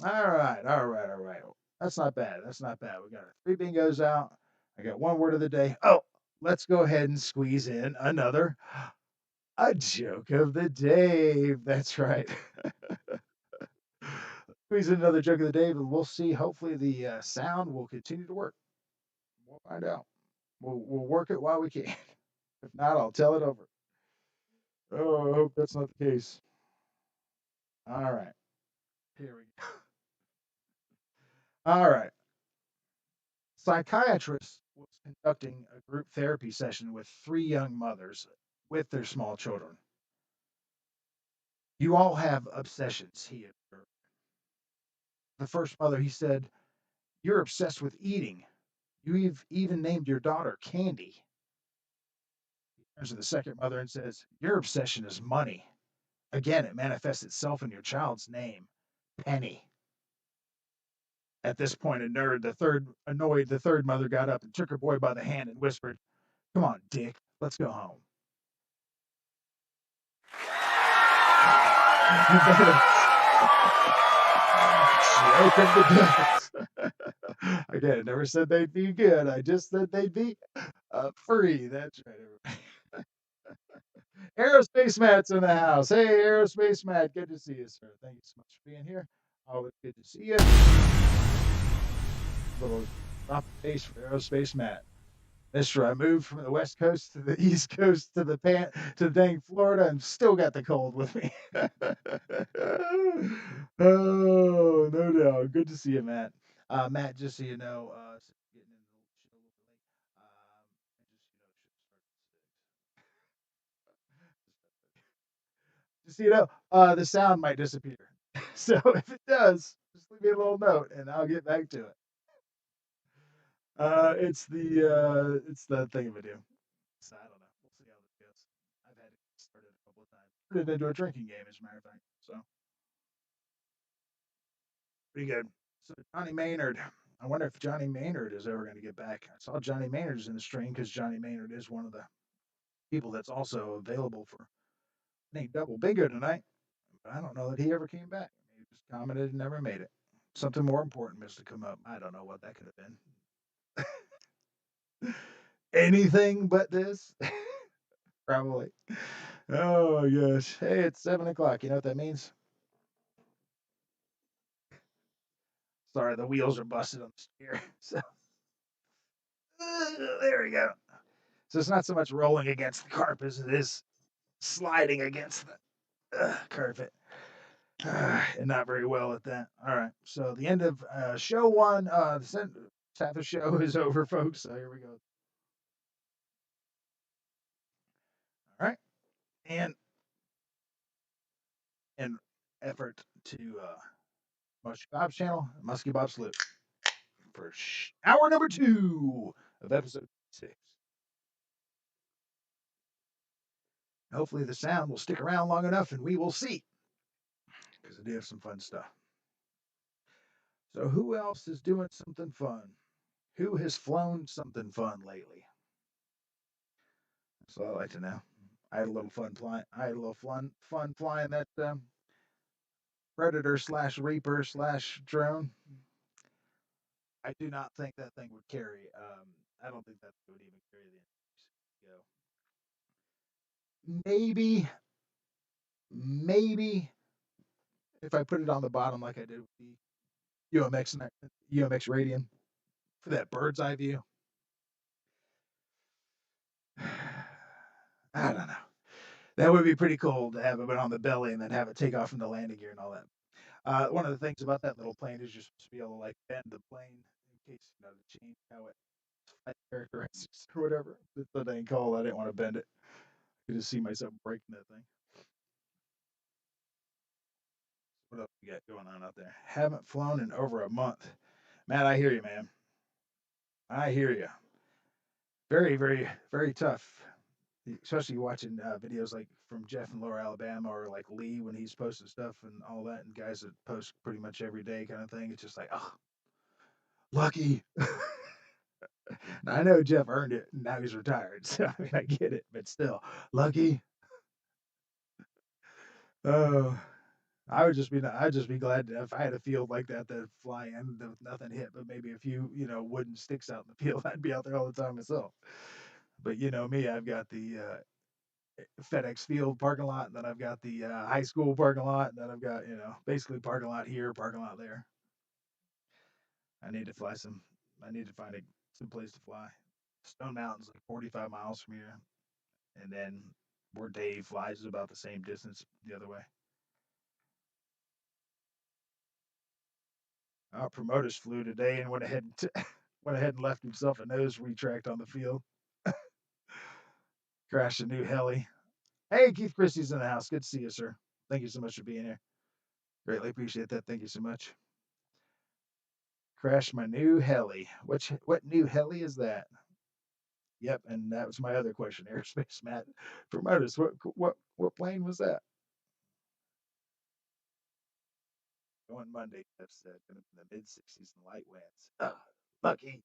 All right, all right, all right. That's not bad. That's not bad. We got our 3 bingos out. I got one word of the day. Oh, let's go ahead and squeeze in another a joke of the day. That's right. Squeeze in another joke of the day, but we'll see. Hopefully, the sound will continue to work. We'll find out. We'll work it while we can. If not, I'll tell it over. Oh, I hope that's not the case. All right. Here we go. All right. Psychiatrist was conducting a group therapy session with 3 young mothers with their small children. You all have obsessions, he observed. The first mother, he said, you're obsessed with eating. You've even named your daughter Candy. He turns to the second mother and says, your obsession is money. Again, it manifests itself in your child's name, Penny. At this point, the third mother got up and took her boy by the hand and whispered, come on, Dick, let's go home. Joke of the day. Again, I never said they'd be good. I just said they'd be free. That's right, everybody. Aerospace Matt's in the house. Hey, Aerospace Matt, good to see you, sir. Thank you so much for being here. Always good to see you. Little drop of bass for Aerospace Matt. Mister, I moved from the West Coast to the East Coast to dang Florida and still got the cold with me. Oh, no doubt. Good to see you, Matt. Matt, just so you know, getting in the show a little bit late. Just so you know, the sound might disappear. So if it does, just leave me a little note and I'll get back to it. It's the thing of a do. So I don't know. We'll see how this goes. I've had it started a couple of times. Turned it into a drinking game, as a matter of fact. So pretty good. So Johnny Maynard. I wonder if Johnny Maynard is ever going to get back. I saw Johnny Maynard's in the stream because Johnny Maynard is one of the people that's also available for double bingo tonight. But I don't know that he ever came back. He just commented and never made it. Something more important must have come up. I don't know what that could have been. Anything but this. Probably. Oh gosh. Hey, it's 7 o'clock. You know what that means? Sorry, the wheels are busted on the steer. So there we go. So it's not so much rolling against the carpet as it is sliding against the carpet. And not very well at that. All right. So the end of show one. The half of show is over, folks. So here we go. All right. And an effort to Muskie Bob's channel, Muskie Bob Salute, for hour number 2 of episode 6. Hopefully the sound will stick around long enough and we will see. Because I do have some fun stuff. So who else is doing something fun? Who has flown something fun lately? That's all I like to know. I had a little fun flying. I had a little fun flying that Predator slash Reaper slash drone. I do not think that thing would carry. I don't think that would even carry the go. Maybe if I put it on the bottom like I did with the UMX Radian for that bird's eye view. I don't know. That would be pretty cool to have it on the belly and then have it take off from the landing gear and all that. One of the things about that little plane is you're supposed to be able to like bend the plane in case to change how it flight characteristics or whatever. That's the dang call. I didn't want to bend it. I could just see myself breaking that thing. What else we got going on out there? Haven't flown in over a month. Matt, I hear you, man. I hear you. Very, very, very tough. Especially watching videos like from Jeff in Lower Alabama or like Lee when he's posting stuff and all that, and guys that post pretty much every day kind of thing. It's just like, oh, lucky. Now, I know Jeff earned it. And now he's retired, so I mean I get it, but still, lucky. Oh, I'd just be glad if I had a field like that that fly in with nothing hit, but maybe a few wooden sticks out in the field. I'd be out there all the time myself. But you know me, I've got the FedEx Field parking lot, and then I've got the high school parking lot, and then I've got basically parking lot here, parking lot there. I need to fly some. I need to find some place to fly. Stone Mountain's like 45 miles from here, and then where Dave flies is about the same distance the other way. Our promoters flew today and went ahead and left himself a nose retract on the field. Crashed a new heli. Hey, Keith Christie's in the house. Good to see you, sir. Thank you so much for being here. Greatly appreciate that. Thank you so much. Crashed my new heli. What new heli is that? Yep, and that was my other question. Aerospace Matt. Promoters, what plane was that? Going Monday, Jeff said. Gonna be in the mid-60s and light winds. Lucky.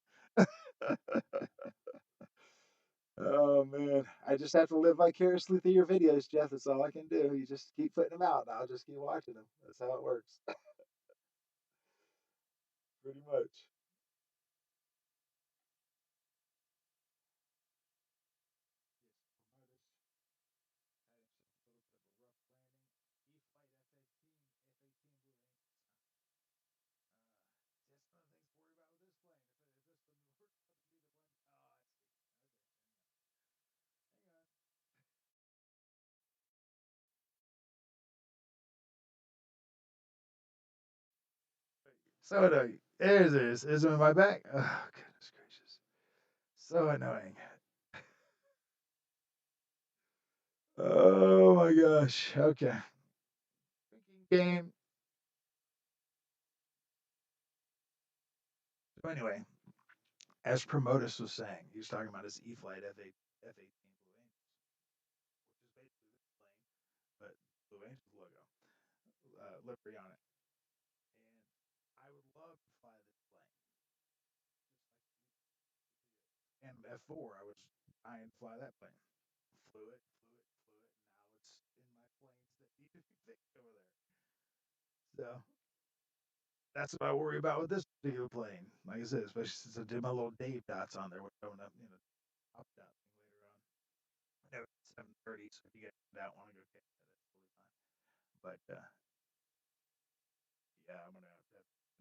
Oh man, I just have to live vicariously through your videos, Jeff. That's all I can do. You just keep putting them out, and I'll just keep watching them. That's how it works. Pretty much. So annoying. There's it is. Is it in my back? Oh goodness gracious. So annoying. Oh my gosh. Okay. Drinking game. So anyway, as Promotus was saying, he was talking about his E-Flight F8 F18 Blue Angels, which is basically this plane, but Blue Angels logo, livery on it. And I would love to fly this plane, just like and F4. I was dying to fly that plane. Flew it, and now it's in my planes that need to be fixed over there. So that's what I worry about with this particular plane. Like I said, especially since I did my little Dave dots on there, which I'm gonna top dot thing later on. I know it's 7:30, so if you guys don't want to go catch that, that's totally fine. But yeah, I'm gonna have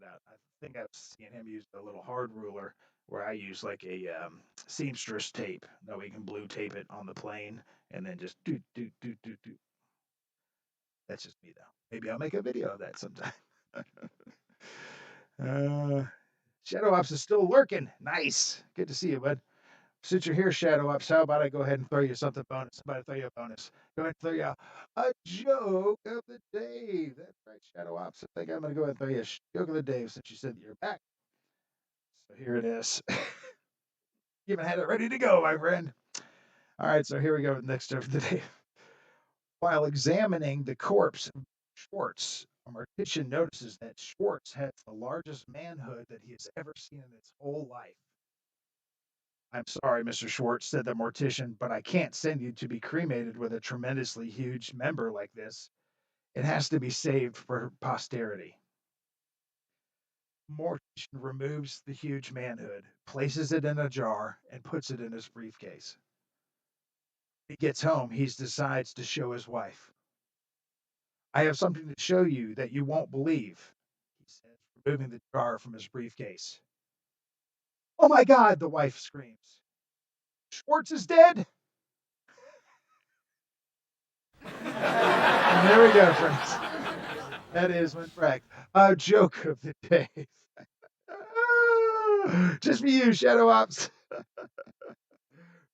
that. I think I've seen him use a little hard ruler where I use like a seamstress tape that we can blue tape it on the plane and then just do. That's just me though. Maybe I'll make a video of that sometime. uh, Shadow Ops is still lurking. Nice. Good to see you, bud. Since you're here, Shadow Ops, how about I go ahead and throw you something bonus? Somebody throw you a bonus. Go ahead and throw you a joke of the day. That's right, Shadow Ops. I think I'm going to go ahead and throw you a joke of the day since you said that you're back. So here it is. You even had it ready to go, my friend. All right, so here we go with the next joke of the day. While examining the corpse of Schwartz, a mortician notices that Schwartz has the largest manhood that he has ever seen in his whole life. I'm sorry, Mr. Schwartz, said the mortician, but I can't send you to be cremated with a tremendously huge member like this. It has to be saved for posterity. Mortician removes the huge manhood, places it in a jar, and puts it in his briefcase. He gets home, he decides to show his wife. I have something to show you that you won't believe, he says, removing the jar from his briefcase. Oh my God, the wife screams. Schwartz is dead. And there we go, friends. That is when Frank. A joke of the day. Just for you, Shadow Ops.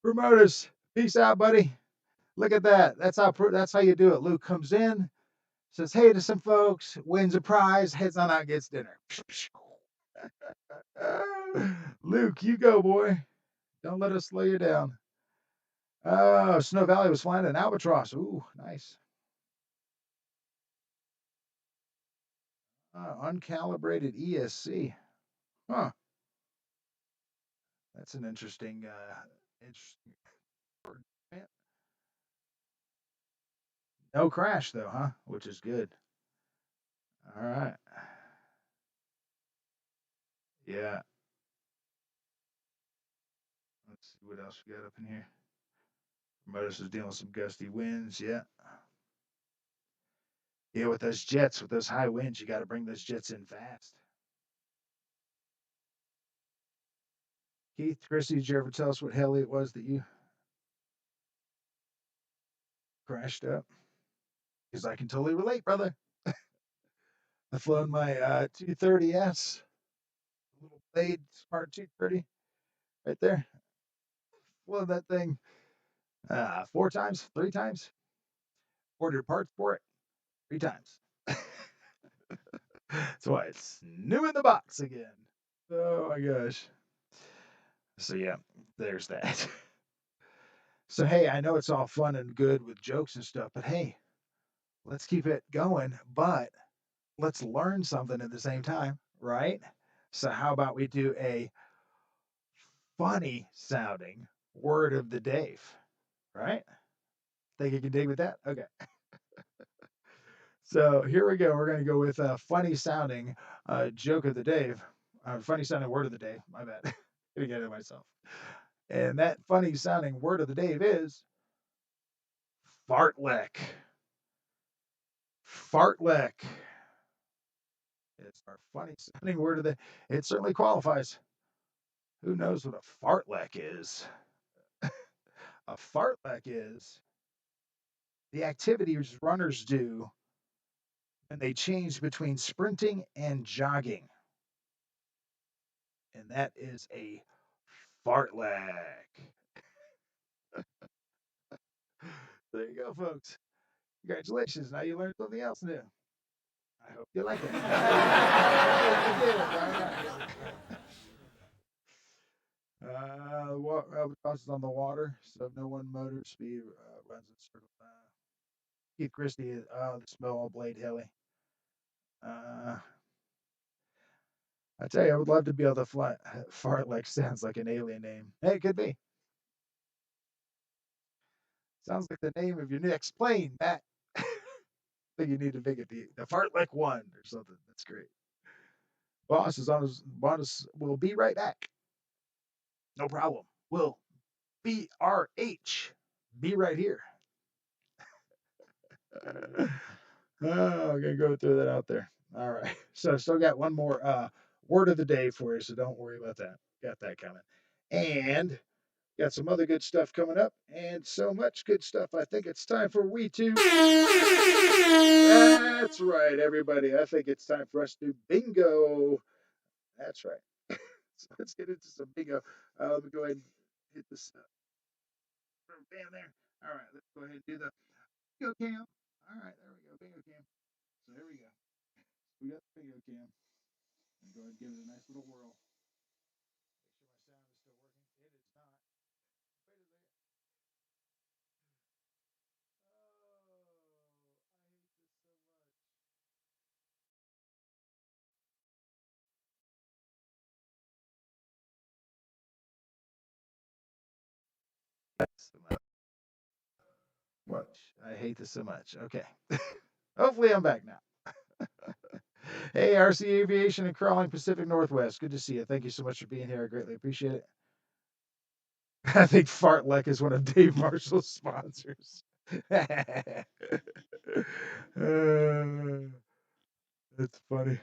Promoters, peace out, buddy. Look at that. That's how you do it. Luke comes in, says hey to some folks, wins a prize, heads on out, gets dinner. Luke, you go, boy. Don't let us slow you down. Oh, Snow Valley was flying an albatross. Ooh, nice. Uncalibrated ESC. Huh. That's an interesting word. No crash though, huh? Which is good. All right. Yeah. Let's see what else we got up in here. Motus is dealing with some gusty winds. Yeah. Yeah, with those jets, with those high winds, you got to bring those jets in fast. Keith, Chrissy, did you ever tell us what heli it was that you crashed up? Because I can totally relate, brother. I've flown my 230S, little Blade Smart 230 right there. Flown that thing 4 times, 3 times. Ordered parts for it 3 times. That's why it's new in the box again. Oh my gosh. So yeah, there's that. So hey, I know it's all fun and good with jokes and stuff, but hey, let's keep it going, but let's learn something at the same time, right? So how about we do a funny sounding word of the day, right? Think you can dig with that? Okay. So here we go. We're going to go with a funny sounding joke of the day, funny sounding word of the day. My bad. Gonna get it myself. And that funny sounding word of the day is fartlek. Fartlek. It's our funny sounding word of the. It certainly qualifies. Who knows what a fartlek is? A fartlek is the activities runners do when they change between sprinting and jogging. And that is a fartlek. There you go, folks. Congratulations. Now you learned something else new. I hope you like it. You did it, right? Albatross is on the water, so no one motor speed runs in circles. Keith Christie, the small blade heli. Uh, I tell you, I would love to be able to fly. Fartlek sounds like an alien name. Hey, it could be. Sounds like the name of your next plane, Matt. I think you need to make it the Fartlek One or something. That's great. Boss is on his boss will be right back. No problem. Will BRH be right here. Oh, I'm gonna go throw that out there. All right. So still got one more word of the day for you, so don't worry about that. Got that coming. And got some other good stuff coming up, and so much good stuff. I think it's time for we to. That's right, everybody. I think it's time for us to bingo. That's right. So let's get into some bingo. Let me go ahead and hit this bam there. All right, let's go ahead and do the bingo cam. All right, there we go, bingo cam. So here we go. We got the bingo cam. I'm going to go ahead and give it a nice little whirl. Make sure my sound is still working. It is not. Wait a second. so much. I hate this so much. Okay. Hopefully I'm back now. Hey, RC Aviation and Crawling Pacific Northwest. Good to see you. Thank you so much for being here. I greatly appreciate it. I think Fartlek is one of Dave Marshall's sponsors. That's funny.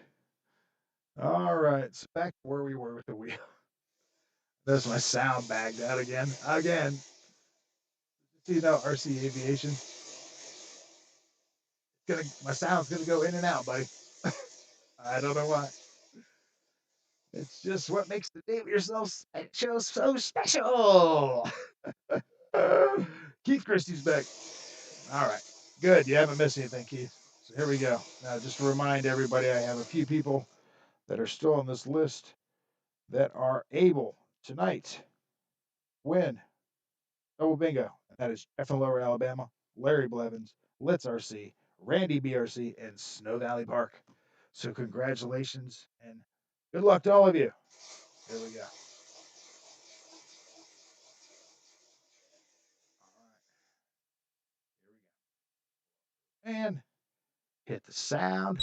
All right, so back to where we were with the wheel. There's my sound bagged out again. You know, RC Aviation. My sound's gonna go in and out, buddy. I don't know why. It's just what makes the Dave Yourself show so special. Keith Christie's back. All right, good. You haven't missed anything, Keith. So here we go. Now, just to remind everybody, I have a few people that are still on this list that are able tonight win double bingo. That is Jeff in Lower Alabama, Larry Blevins, Let's RC, Randy BRC, and Snow Valley Park. So congratulations and good luck to all of you. Here we go. All right. Here we go. And hit the sound.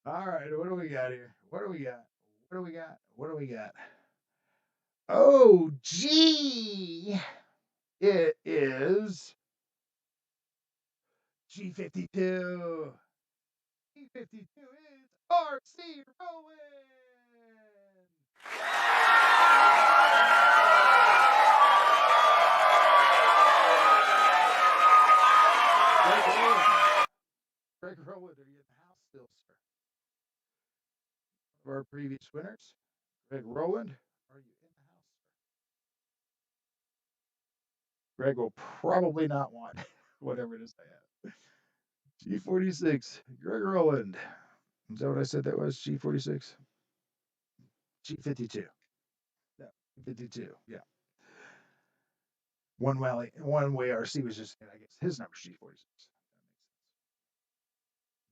All right, what do we got here? What do we got? What do we got? What do we got? Oh, gee. It is G52. G52 is RC Rowan. Greg Rowland, are you in the house still, sir? One of our previous winners, Greg Rowland, are you in the house, sir? Greg will probably not want whatever it is I have. G46, Greg Rowland. Is that what I said that was? G46? G52. No, G52. Yeah. One way RC was just, I guess his number's G46.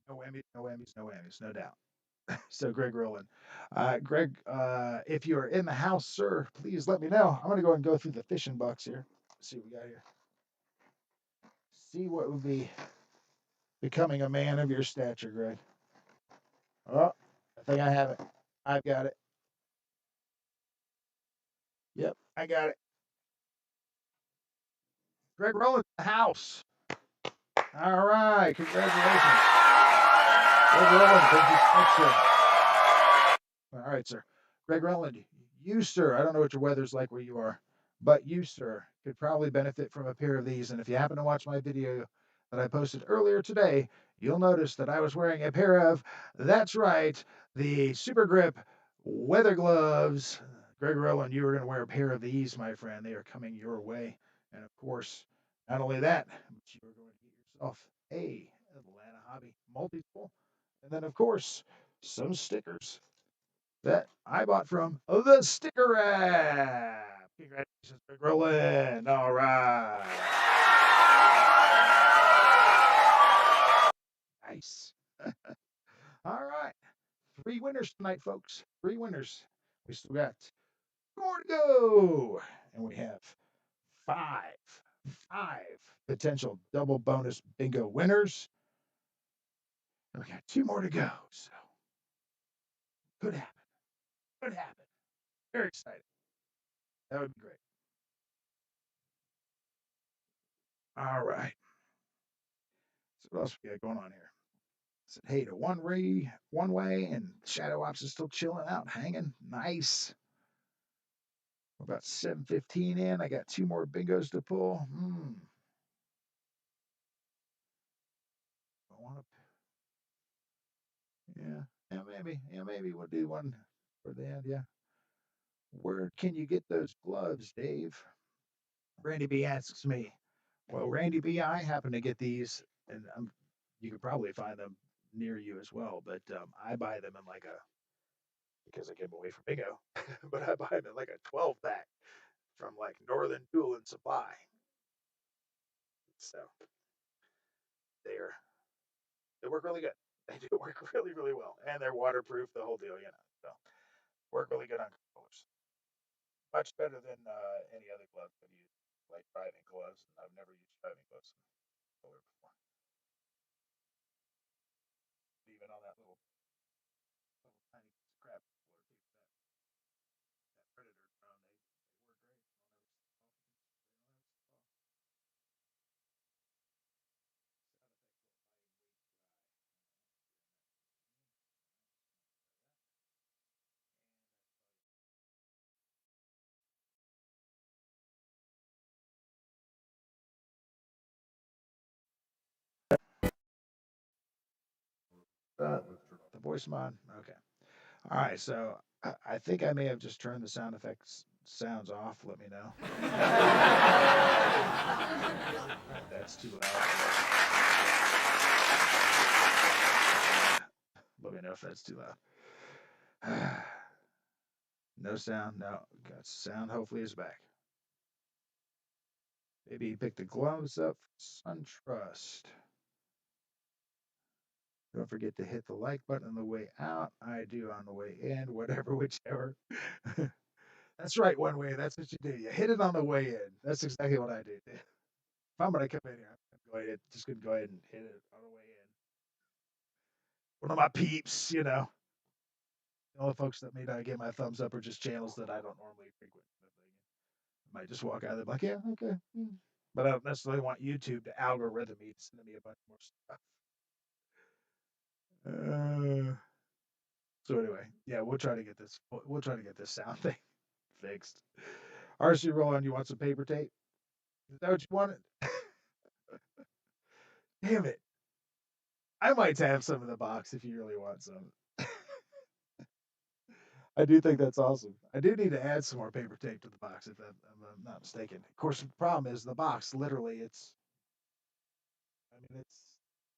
No whammies, no whammies, no whammies, no doubt. So Greg Rowland. Greg, if you are in the house, sir, please let me know. I'm going to go and go through the fishing box here. Let's see what we got here. See what would be becoming a man of your stature, Greg. Oh, I think I have it. I've got it. Yep, I got it. Greg Rowland in the house. All right, congratulations. Greg Rowland, thank you so much, sir. All right, sir. Greg Rowland, you, sir, I don't know what your weather's like where you are, but you, sir, could probably benefit from a pair of these. And if you happen to watch my video that I posted earlier today, you'll notice that I was wearing a pair of, that's right, the Super Grip weather gloves. Greg Rowland, you are going to wear a pair of these, my friend. They are coming your way. And of course, not only that, but you are going to get yourself a Atlanta Hobby multi-tool. And then, of course, some stickers that I bought from the Sticker App. Congratulations, Greg Rowland. All right. Nice. All right. 3 winners tonight, folks. 3 winners. We still got 2 more to go. And we have 5 potential double bonus bingo winners. And we got 2 more to go. So could happen. Could happen. Very excited. That would be great. All right. So what else we got going on here? Said hey to one way, and Shadow Ops is still chilling out, hanging. Nice. We're about 7:15 in. I got 2 more bingos to pull. I want to. Maybe we'll do one for the end. Yeah. Where can you get those gloves, Dave? Randy B asks me. Well, Randy B, I happen to get these, and you could probably find them near you as well. But I buy them in like a because I give them away for bingo, but I buy them in like a 12 pack from like Northern Tool and Supply. So they're they work really good. They do work really really well, and they're waterproof, the whole deal. So work really good on controllers. Much better than any other gloves I've used, like driving gloves. And I've never used driving gloves before. Even on that little tiny piece of crap controller too. That Predator drone, they work great. Let's turn The voice mod. Okay. All right. So I think I may have just turned the sound effects sounds off. Let me know. That's too loud. Let me know if that's too loud. No sound. No. Got sound. Hopefully is back. Maybe you pick the gloves up for SunTrust. Don't forget to hit the like button on the way out. I do on the way in, whatever, whichever. That's right, one way. That's what you do. You hit it on the way in. That's exactly what I do. If I'm gonna come in here, I'm just gonna go ahead and hit it on the way in. One of my peeps, The only folks that may not get my thumbs up are just channels that I don't normally frequent. I might just walk out there like, yeah, okay. But I don't necessarily want YouTube to algorithm me to send me a bunch more stuff. So anyway, yeah, we'll try to get this. We'll try to get this sound thing fixed. RC Roland, you want some paper tape? Is that what you wanted? Damn it! I might have some in the box if you really want some. I do think that's awesome. I do need to add some more paper tape to the box if I'm not mistaken. Of course, the problem is the box. Literally, it's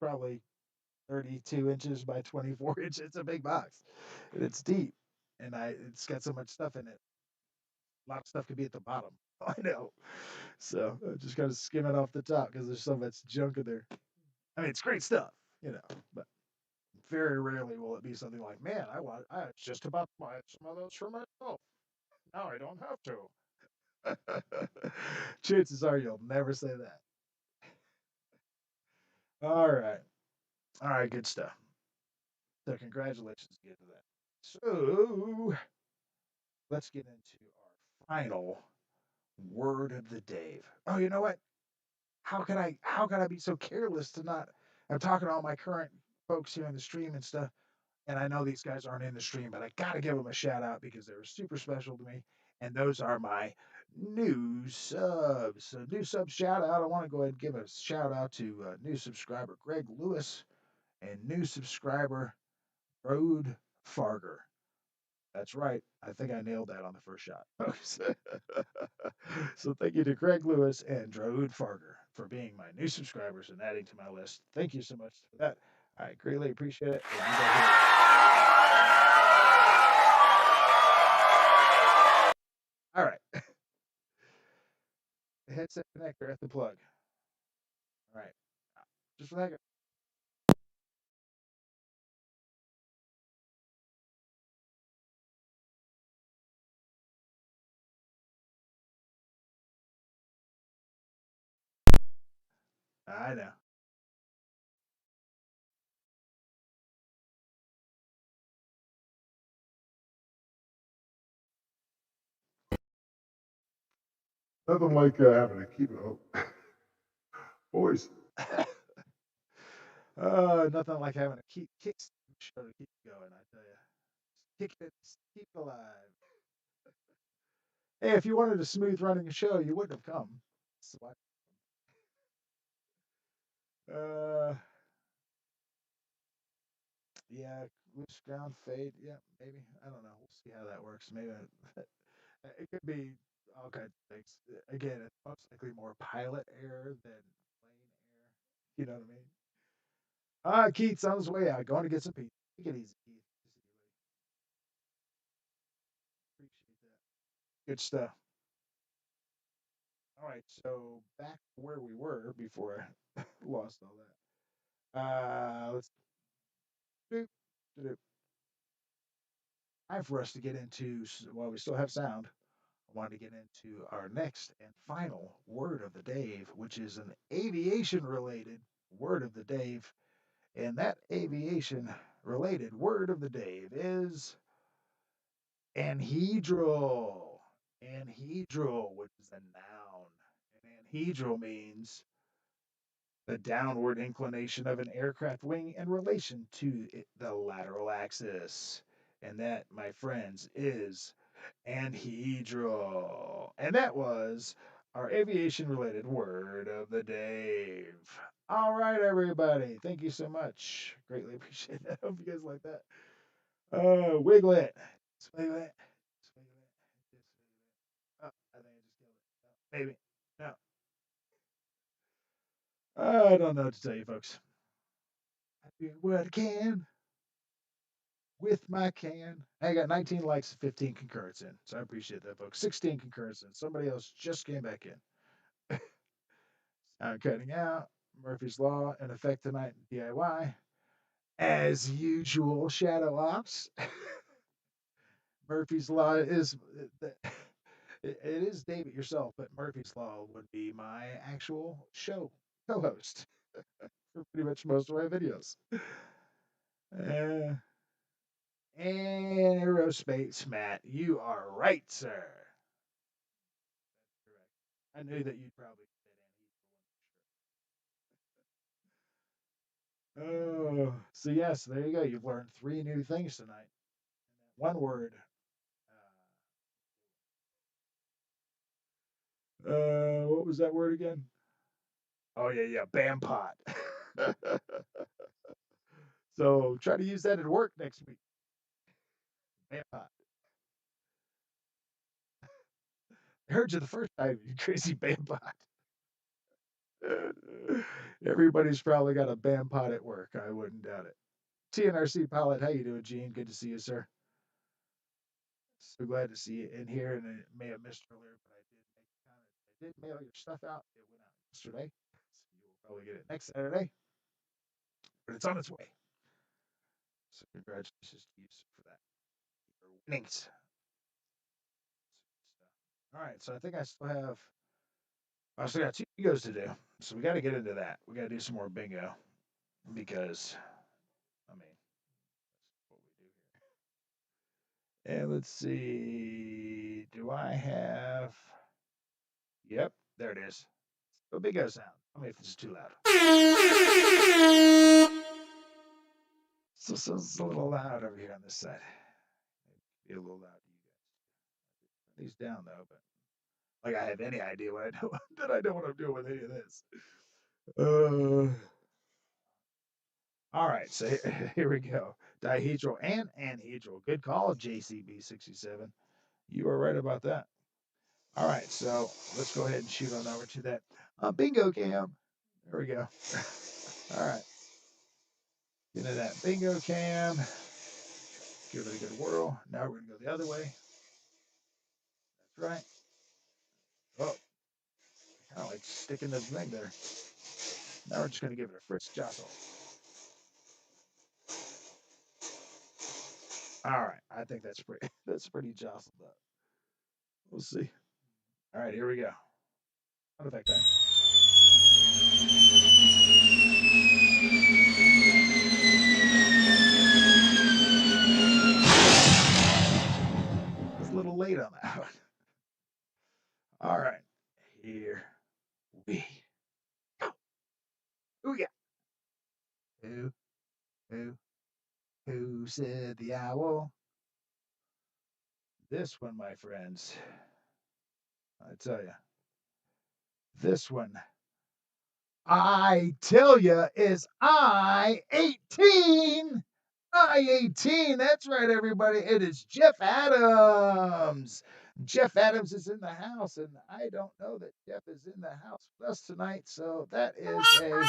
probably 32 inches by 24 inches. It's a big box, and it's deep, and it's got so much stuff in it. A lot of stuff could be at the bottom. I know. So I just got to skim it off the top because there's so much junk in there. I mean, it's great stuff, but very rarely will it be something like, man, I was just about to buy some of those for myself. Now I don't have to. Chances are you'll never say that. All right. All right, good stuff. So congratulations again to that. So let's get into our final word of the day. Oh, you know what? How could I be so careless to not I'm talking to all my current folks here in the stream and stuff, and I know these guys aren't in the stream, but I gotta give them a shout out because they were super special to me. And those are my new subs. So new sub shout out. I want to go ahead and give a shout out to new subscriber Greg Lewis and new subscriber Road Farger. That's right. I think I nailed that on the first shot, folks. So thank you to Greg Lewis and Drode Farger for being my new subscribers and adding to my list. Thank you so much for that. I greatly appreciate it. All right. The headset connector at the plug. All right. Just a second. I know. nothing like having to keep it up. Boys. Nothing like having to kick show to keep going, I tell you. Kick it, keep it alive. Hey, if you wanted a smooth running show, you wouldn't have come. So yeah, loose ground fade. Yeah, maybe. I don't know. We'll see how that works. Maybe it could be all kinds of things. Again, it's most likely more pilot error than plane error. You know what I mean? Keith's on his way out. Going to get some pizza. Take it easy, Keith. Appreciate that. Good stuff. All right, so back to where we were before I lost all that. Let's do time for us to get into while we still have sound. I want to get into our next and final word of the day, which is an aviation related word of the day. And that aviation related word of the day is anhedral. Anhedral, which is a noun. And anhedral means the downward inclination of an aircraft wing in relation to the lateral axis. And that, my friends, is anhedral. And that was our aviation related word of the day. All right, everybody. Thank you so much. Greatly appreciate that. Hope you guys like that. Wiggle it. Wiggle it. Wiggle it. Oh, I think I just killed it. No, maybe. No. I don't know what to tell you, folks. I do what I can with my can. I got 19 likes and 15 concurrents in. So I appreciate that, folks. 16 concurrents in. Somebody else just came back in. I'm cutting out. Murphy's Law in effect tonight in DIY. As usual, Shadow Ops. Murphy's Law is it is David yourself, but Murphy's Law would be my actual show co-host for pretty much most of my videos. Uh, Aerospace Matt, you are right, sir. Correct. I knew that you'd probably say that. Oh, so yes, there you go. You've learned 3 new things tonight. One word. What was that word again? Oh yeah, Bam pot. So try to use that at work next week. Bam pot. I heard you the first time, you crazy Bam pot. Everybody's probably got a Bam pot at work. I wouldn't doubt it. TNRC pilot, how you doing, Gene? Good to see you, sir. So glad to see you in here, and I may have missed earlier, but I did mail your stuff out. It went out yesterday, so you will probably get it next Saturday, but it's on its way. So congratulations to you for that. Your winnings. All right, so I still got 2 bingos to do. So we got to get into that. We got to do some more bingo because, I mean, that's what we do here. And let's see. Do I have? Yep, there it is. A bingo sound. Tell me if this is too loud. So it's a little loud over here on this side. Maybe be a little loud to you guys. These down though, but like I have any idea what I know that I know what I'm doing with any of this. All right, so here we go. Dihedral and anhedral. Good call, JCB67. You are right about that. All right, so let's go ahead and shoot on over to that bingo cam. There we go. All right. Get into that bingo cam. Give it a good whirl. Now we're going to go the other way. That's right. Oh, kind of like sticking this thing there. Now we're just going to give it a Fritz jostle. All right, I think that's pretty jostled up. We'll see. All right, here we go. Sound effect time. I was a little late on that one. All right, here we go. Who yeah? Who who who said the owl? This one, my friends. I tell you, this one I tell you, is I-18. I-18. That's right, everybody. It is Jeff Adams. Jeff Adams is in the house, and I don't know that Jeff is in the house with us tonight, so that is a.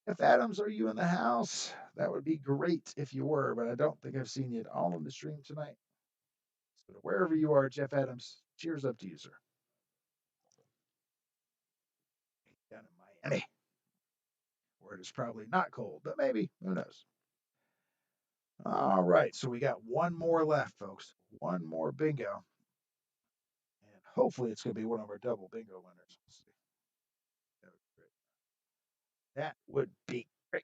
Jeff Adams, are you in the house? That would be great if you were, but I don't think I've seen you at all in the stream tonight. Wherever you are, Jeff Adams, cheers up to you, sir. Down in Miami, where it is probably not cold, but maybe, who knows? All right, so we got one more left, folks. One more bingo. And hopefully it's going to be one of our double bingo winners. We'll see. That would be great.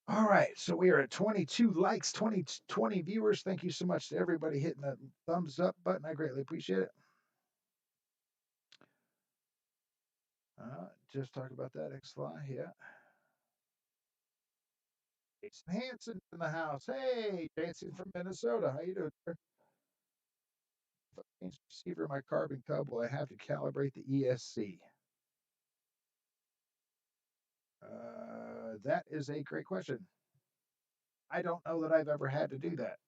All right, so we are at 22 likes, 20 viewers. Thank you so much to everybody hitting that thumbs up button. I greatly appreciate it. Just talk about that, X-Fly, yeah. Jason Hanson in the house. Hey, Jason from Minnesota. How you doing, sir? Receiver my carbon cub. Will I have to calibrate the ESC? That is a great question. I don't know that I've ever had to do that.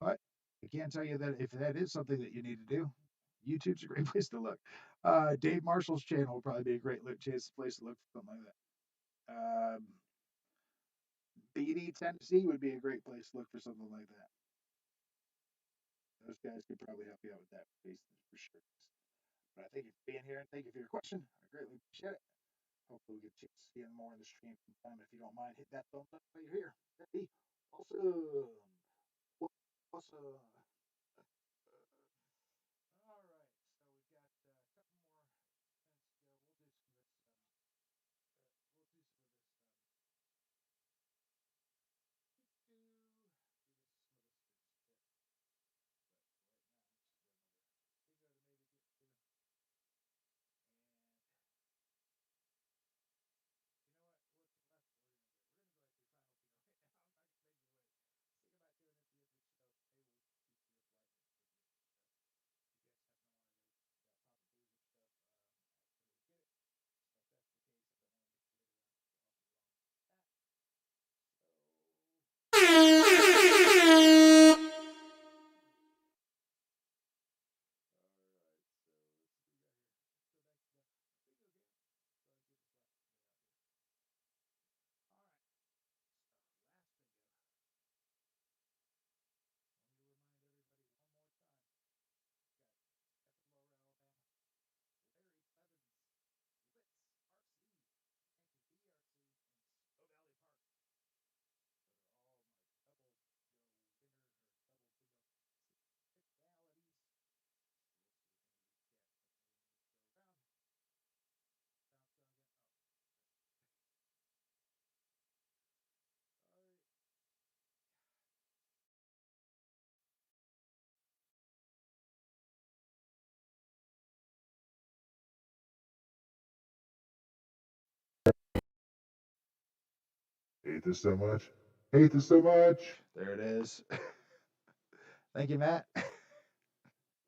But I can tell you that if that is something that you need to do, YouTube's a great place to look. Dave Marshall's channel would probably be a great place to look for something like that. BD Tennessee would be a great place to look for something like that. Those guys could probably help you out with that for sure. But I thank you for being here and thank you for your question. I greatly appreciate it. Hopefully we get a chance to see you more in the stream sometime. If you don't mind, hit that thumbs up while you're here. That'd be awesome. Awesome. All right, so we've got a couple more minutes to go. We'll do some of this. We'll do some of this. Do some of this here. But right now, let's just do another bingo to maybe get to. And you know what? What's left? We're gonna do. We're gonna go actually final bingo right now. I'm not gonna make you wait. Think about doing it at the end of the show. Maybe we can keep this lightning towards the end of the show. If you guys happen to want to know about Papa Boozer stuff, I totally get it. So if that's the case, I don't want to make you wait around awfully long for that. Hate this so much. Hate this so much. There it is. Thank you, Matt.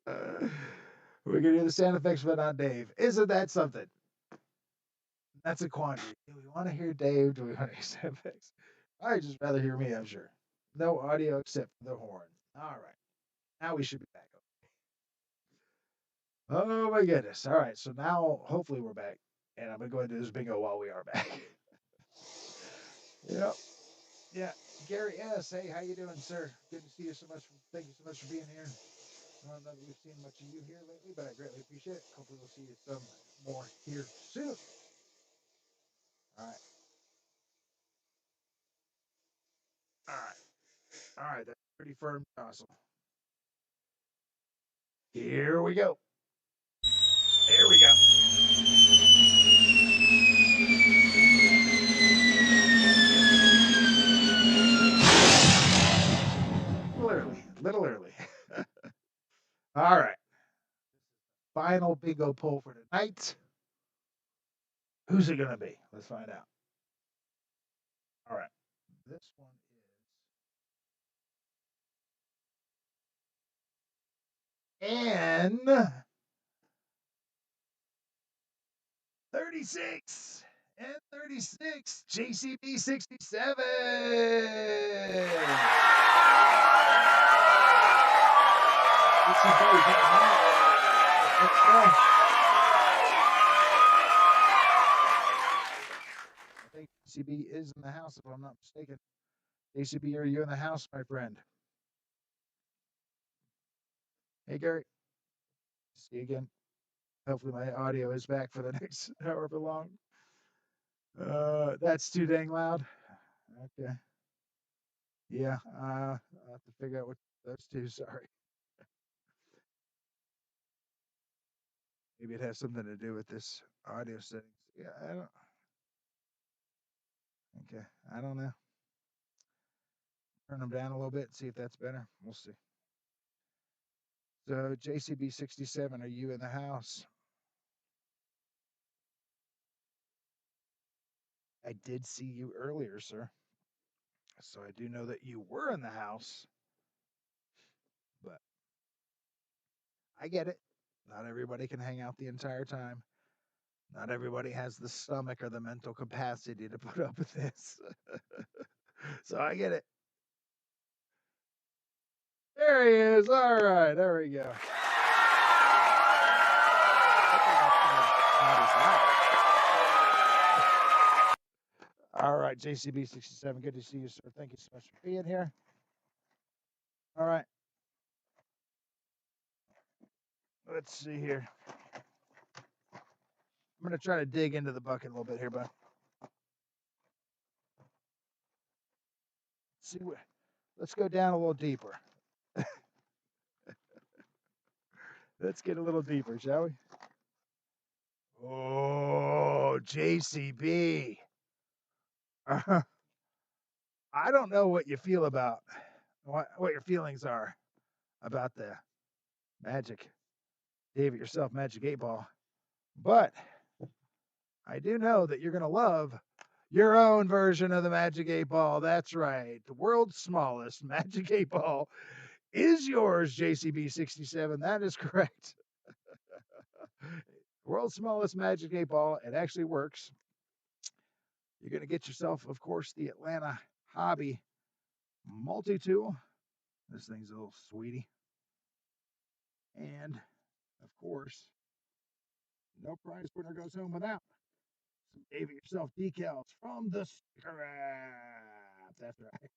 We're gonna do the sound effects, but not Dave. Isn't that something? That's a quandary. Do we want to hear Dave? Do we want to hear sound effects? I'd just rather hear me, I'm sure. No audio except for the horn. All right. Now we should be back. Oh my goodness. All right. So now hopefully we're back. And I'm gonna go ahead and do this bingo while we are back. Yep. Yeah. Gary S. Hey, how you doing, sir? Good to see you so much. Thank you so much for being here. I don't know that we've seen much of you here lately, but I greatly appreciate it. Hopefully we'll see you some more here soon. All right. All right. All right. That's pretty firm. Awesome. Here we go. There we go. Little early. All right. Final bingo poll for tonight. Who's it going to be? Let's find out. All right. This one is N 36 and 36 JCB 67. Let's go. I think JCB is in the house, if I'm not mistaken. JCB, are you in the house, my friend? Hey, Gary. See you again. Hopefully my audio is back for the next however long. That's too dang loud. Okay. Yeah, I'll have to figure out what those two. Sorry. Maybe it has something to do with this audio settings. Yeah, I don't. Okay, I don't know. Turn them down a little bit, see if that's better. We'll see. So JCB 67, are you in the house? I did see you earlier, sir. So I do know that you were in the house, but I get it. Not everybody can hang out the entire time. Not everybody has the stomach or the mental capacity to put up with this. So I get it. There he is. All right, there we go. All right, JCB 67, good to see you, sir. Thank you so much for being here. All right. Let's see here. I'm going to try to dig into the bucket a little bit here, bud. See what. Let's go down a little deeper. Let's get a little deeper, shall we? Oh, JCB. I don't know what you feel about what your feelings are about the magic, David yourself, magic 8-ball, but I do know that you're going to love your own version of the magic 8-ball. That's right. The world's smallest magic 8-ball is yours, JCB 67. That is correct. World's smallest magic 8-ball. It actually works. You're going to get yourself, of course, the Atlanta Hobby Multi-Tool. This thing's a little sweetie. And, of course, no prize winner goes home without some David yourself decals from the sticker app. That's right.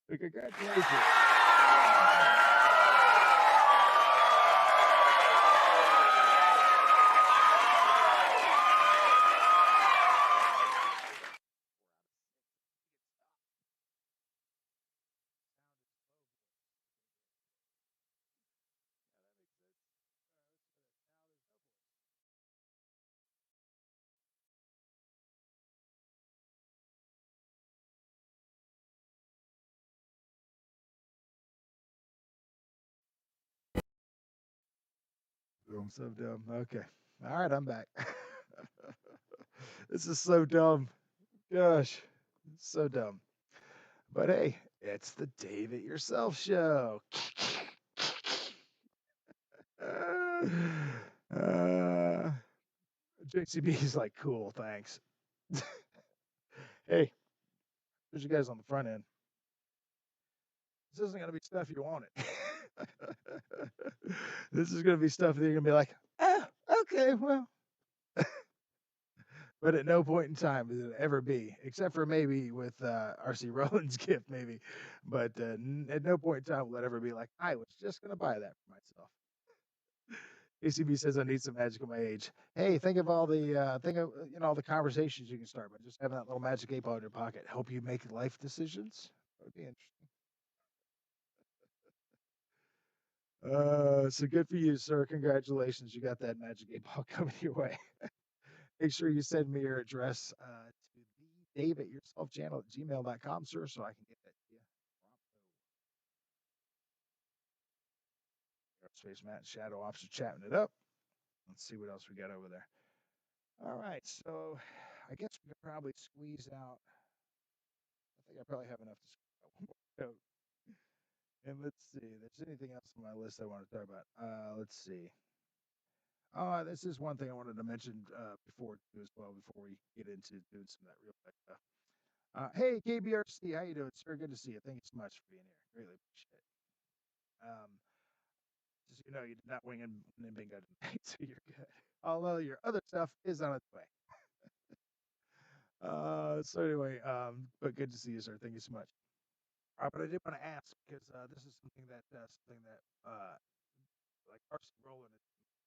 So congratulations. I'm so dumb. Okay. All right, I'm back. This is so dumb. Gosh, it's so dumb. But hey, it's the David Yourself show. uh, JCB is like, cool, thanks. Hey, there's you guys on the front end. This isn't going to be stuff you want it. This is going to be stuff that you're going to be like, oh, okay, well. But at no point in time will it ever be, except for maybe with RC Rollins' gift, maybe. But at no point in time will it ever be like, I was just going to buy that for myself. ACB says I need some magic at my age. Hey, think of all the all the conversations you can start by just having that little magic 8-ball in your pocket. Help you make life decisions. That would be interesting. So good for you, sir. Congratulations. You got that magic 8-ball coming your way. Make sure you send me your address to the David Yourself channel at gmail.com, sir, so I can get that to you. Space Matt and Shadow Ops are chatting it up. Let's see what else we got over there. All right, so I guess we could probably squeeze out. I think I probably have enough to squeeze out one more note. And let's see, if there's anything else on my list I want to talk about. Let's see. This is one thing I wanted to mention before too, as well, before we get into doing some of that real quick stuff. Hey, KBRC, how you doing, sir? Good to see you. Thank you so much for being here. Greatly appreciate it. Just so you know, you did not wing in bingo tonight, so you're good. Although your other stuff is on its way. So anyway, but good to see you, sir. Thank you so much. But I did want to ask because this is something that like RC Roland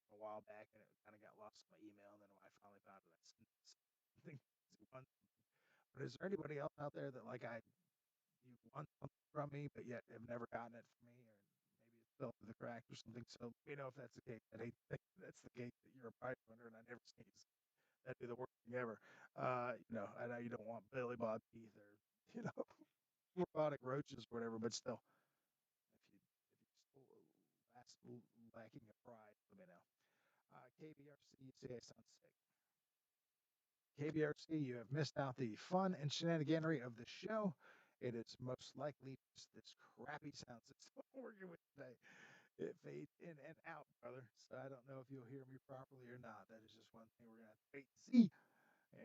had a while back, and it kind of got lost in my email, and then I finally found it. I sent something to one. But is there anybody else out there that like you want something from me, but yet have never gotten it from me, or maybe it fell through the cracks or something? So let me know if that's the case. I hate to think that's the case that you're a prize winner, and I never sneeze. That'd be the worst thing ever. I know you don't want Billy Bob teeth or you know robotic roaches or whatever, but still, if you're still lacking of pride, let me know. KBRC, you say I sound sick. KBRC, you have missed out the fun and shenaniganery of the show. It is most likely just this crappy sound system I'm working with today. It fades in and out, brother. So I don't know if you'll hear me properly or not. That is just one thing we're gonna have to wait and see.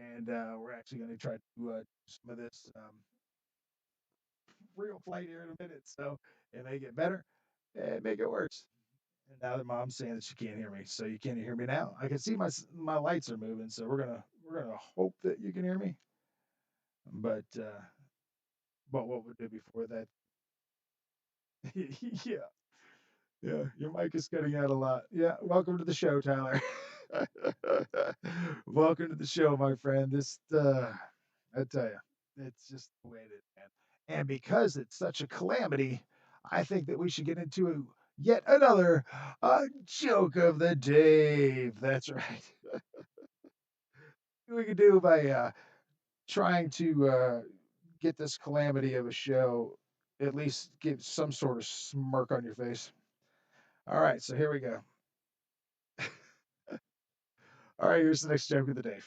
And we're actually gonna try to do some of this real flight here in a minute. So it may get better, and make it worse. And now that mom's saying that she can't hear me, so you can't hear me now. I can see my lights are moving, so we're gonna hope that you can hear me. But what we did before that, yeah, yeah, your mic is cutting out a lot. Yeah, welcome to the show, Tyler. Welcome to the show, my friend. I tell you, it's just the way it is, man. And because it's such a calamity, I think that we should get into yet another joke of the Dave. That's right. We could do by trying to get this calamity of a show, at least give some sort of smirk on your face. All right, so here we go. All right, here's the next joke of the day.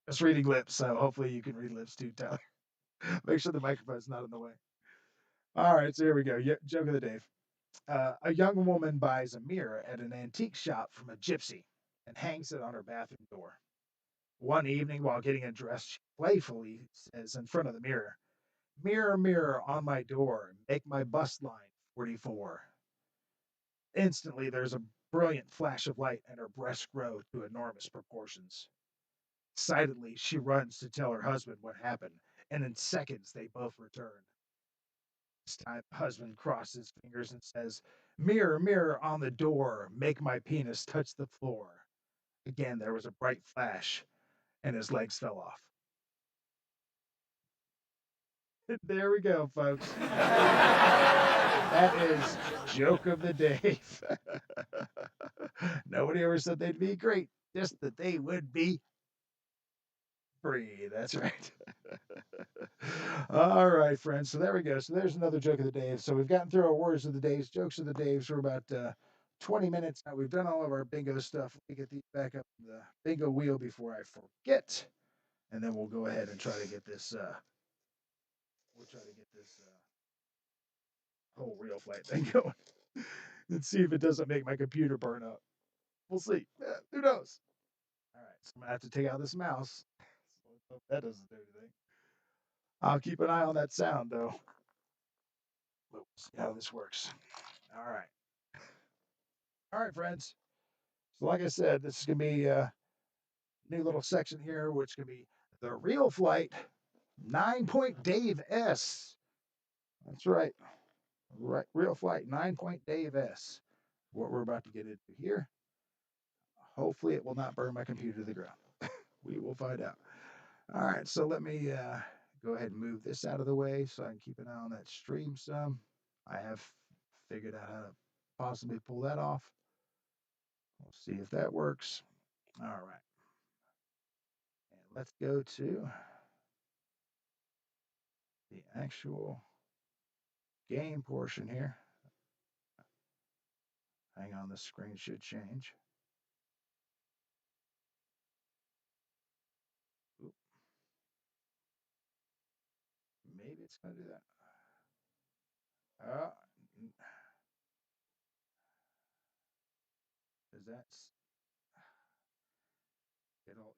It's reading lips, so hopefully you can read lips too, Tyler. Make sure the microphone's not in the way. All right, so here we go. Joke of the day. A young woman buys a mirror at an antique shop from a gypsy and hangs it on her bathroom door. One evening, while getting dressed, she playfully says in front of the mirror, "Mirror, mirror on my door, make my bust line 44." Instantly, there's a brilliant flash of light and her breasts grow to enormous proportions. Excitedly, she runs to tell her husband what happened, and in seconds they both return. This time, the husband crosses his fingers and says, "Mirror, mirror on the door, make my penis touch the floor." Again, there was a bright flash, and his legs fell off. There we go, folks. That is joke of the day. Nobody ever said they'd be great, just that they would be free. That's right. All right, friends. So there we go. So there's another joke of the day. So we've gotten through our words of the days, jokes of the days for about 20 minutes now. We've done all of our bingo stuff. Let me get these back up on the bingo wheel before I forget, and then we'll go ahead and try to get this. We'll try to get this whole real flight thing going, and see if it doesn't make my computer burn up. We'll see. Who knows? All right. So I'm gonna have to take out this mouse. So let's hope that doesn't do anything. I'll keep an eye on that sound though. But we'll see how this works. All right. All right, friends. So, like I said, this is going to be a new little section here, which is going to be the real flight 9-point Dave S. That's right. Right. Real flight 9-point Dave S. What we're about to get into here. Hopefully, it will not burn my computer to the ground. We will find out. All right. So, let me go ahead and move this out of the way so I can keep an eye on that stream some. I have figured out how to possibly pull that off. We'll see if that works. All right. And let's go to the actual game portion here. Hang on, the screen should change. Oop, maybe it's going to do that. Uh, is that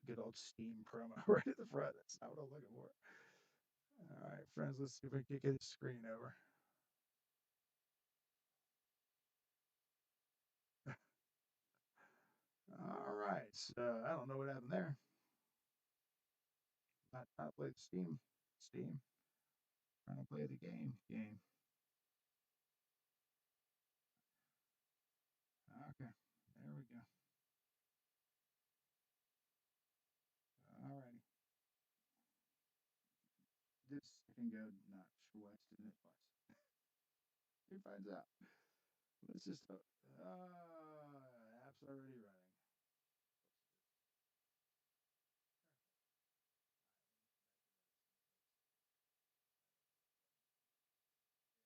good old Steam promo right at the front? That's not what I'm looking for. All right, friends, let's see if we can get the screen over. All right, so I don't know what happened there. Not played Steam. Steam. Trying to play the game. Okay. There we go. Alrighty. This can go not west in it twice. Who finds out? Let's just app's already running. And sounds off again. Yep, sounds off again. I know it sounds off again.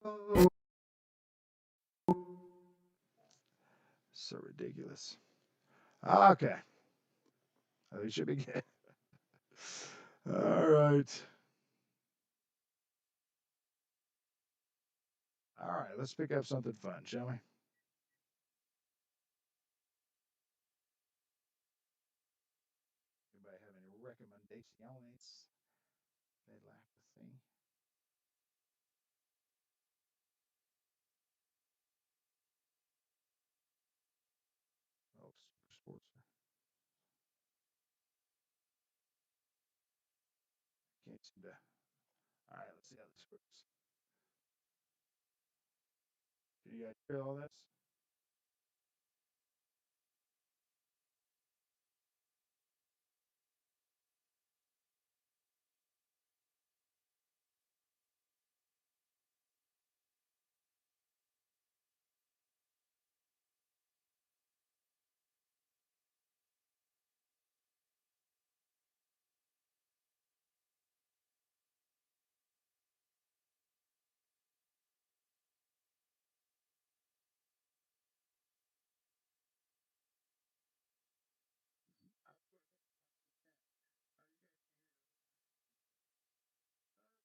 Oh, so ridiculous. Okay. We should be good. All right. All right. Let's pick up something fun, shall we? Anybody have any recommendations they'd like to see? Oh, super sports. Can't seem to. All right. Let's see how this works. Can you guys hear all this?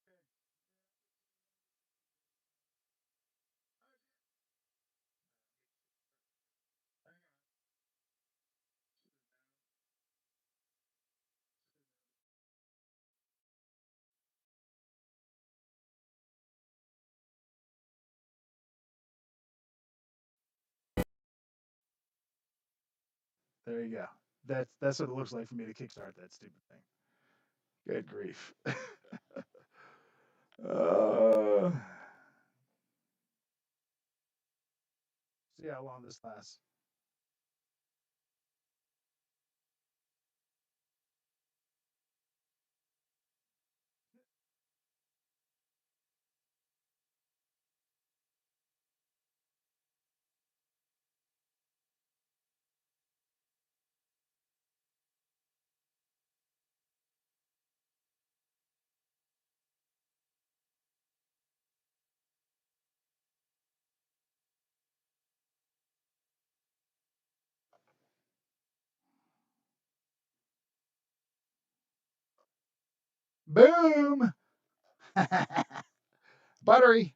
Okay. Hang on. There you go. That's what it looks like for me to kickstart that stupid thing. Good grief. uh, see how long this lasts. Boom! Buttery.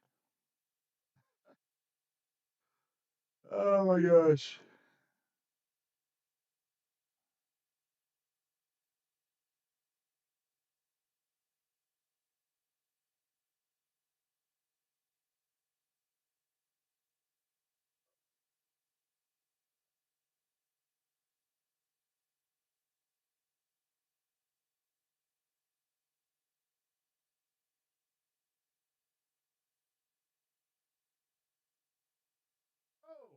Oh my gosh. Oh,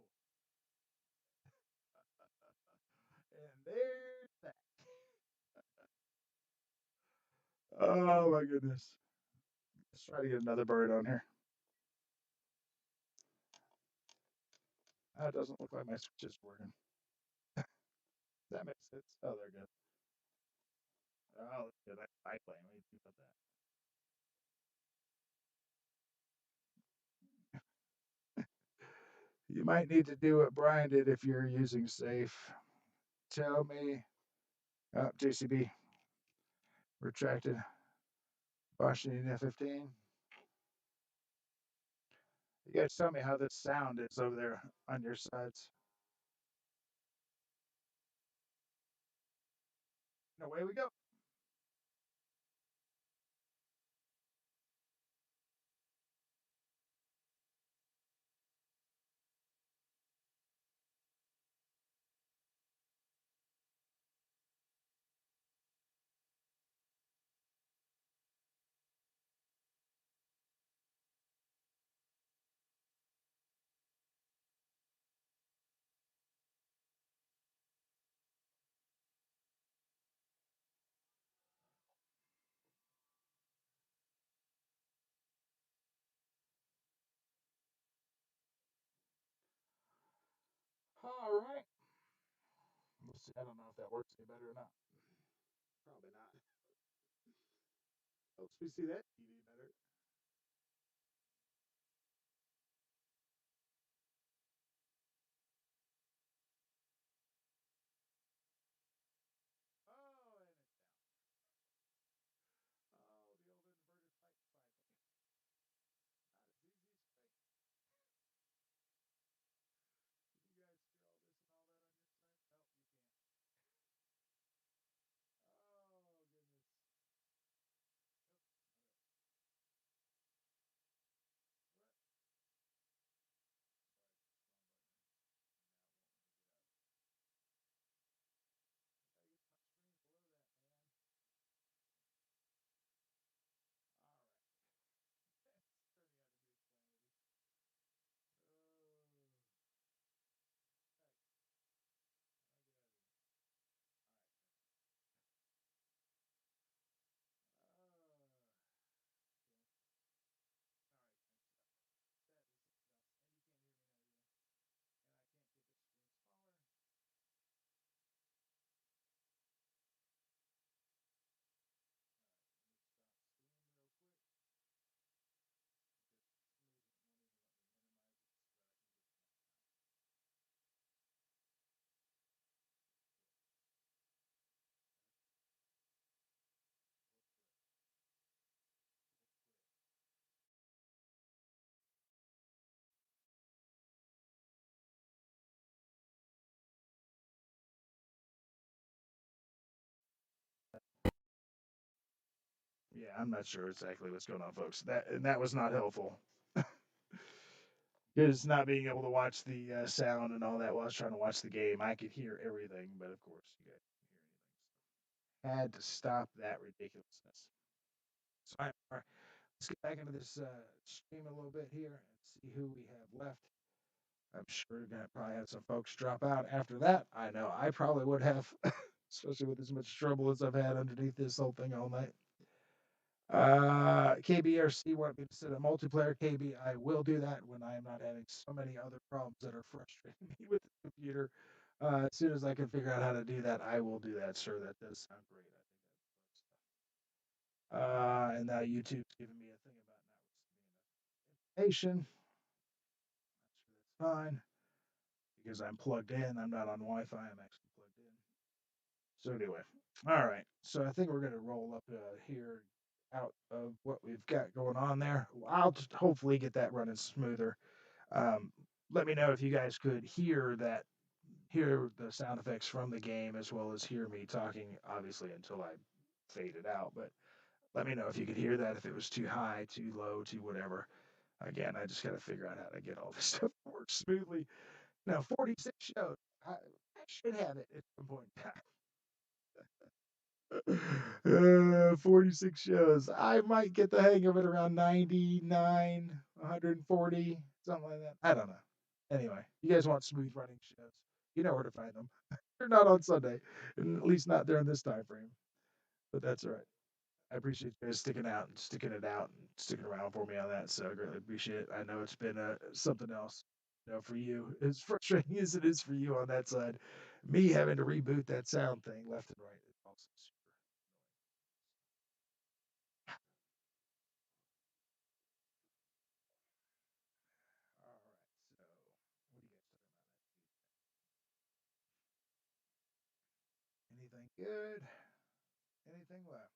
and there's that. Oh my goodness. Let's try to get another bird on here. It doesn't look like my switch is working. That makes sense. Oh, there we go. Oh, yeah, that's biplane. What do you think about that? You might need to do what Brian did if you're using safe. Tell me, JCB retracted Washington F-15. You guys tell me how this sound is over there on your sides. And away we go. All right. We'll see. I don't know if that works any better or not. Probably not. Helps me see that TV better. Oh, and it's down. Oh, the old inverted pipe cycle. Not as easy as you think. Can you guys hear all this and all that on your side? Nope, you can't. Oh, goodness. Nope, that's not it. What? Oh, I hit the wrong button. And now it won't let me get out of it. I gotta get my screen below that, man. All right. It's turning out to be a calamity. Oh. Heck. How do I get out of here? All right, there. Okay. All right, guys. That is something else. And you can't hear me now either. And I can't get the screen smaller. All right, let me stop seeing real quick because for some reason it won't even let me minimize it so that I can get to my sound. Quit. Or quit. Or quit. Yeah, I'm not sure exactly what's going on, folks. That was not helpful. Because not being able to watch the sound and all that while I was trying to watch the game, I could hear everything, but of course you guys couldn't hear anything. So had to stop that ridiculousness. So all right, let's get back into this stream a little bit here and see who we have left. I'm sure we're gonna probably have some folks drop out after that. I know I probably would have, especially with as much trouble as I've had underneath this whole thing all night. KBRC want me to set a multiplayer KB. I will do that when I am not having so many other problems that are frustrating me with the computer. As soon as I can figure out how to do that, I will do that, sir. That does sound great. I think that's fun stuff. And now YouTube's giving me a thing about not receiving enough information. Not sure that's fine because I'm plugged in. I'm not on Wi-Fi. I'm actually plugged in. So anyway, all right. So I think we're gonna roll up here out of what we've got going on there. I'll just hopefully get that running smoother. Um, Let me know if you guys could hear the sound effects from the game as well as hear me talking. Obviously, until I fade it out, but let me know if you could hear that. If it was too high, too low, too whatever. Again, I just got to figure out how to get all this stuff to work smoothly. Now, 46 shows. I should have it at some point in time. 46 shows. I might get the hang of it around 99, 140, something like that. I don't know. Anyway, you guys want smooth running shows. You know where to find them. They're not on Sunday, and at least not during this time frame. But that's all right. I appreciate you guys sticking out and sticking it out and sticking around for me on that. So I greatly appreciate it. I know it's been something else, for you, as frustrating as it is for you on that side. Me having to reboot that sound thing left and right is also super. Everything good? Anything left?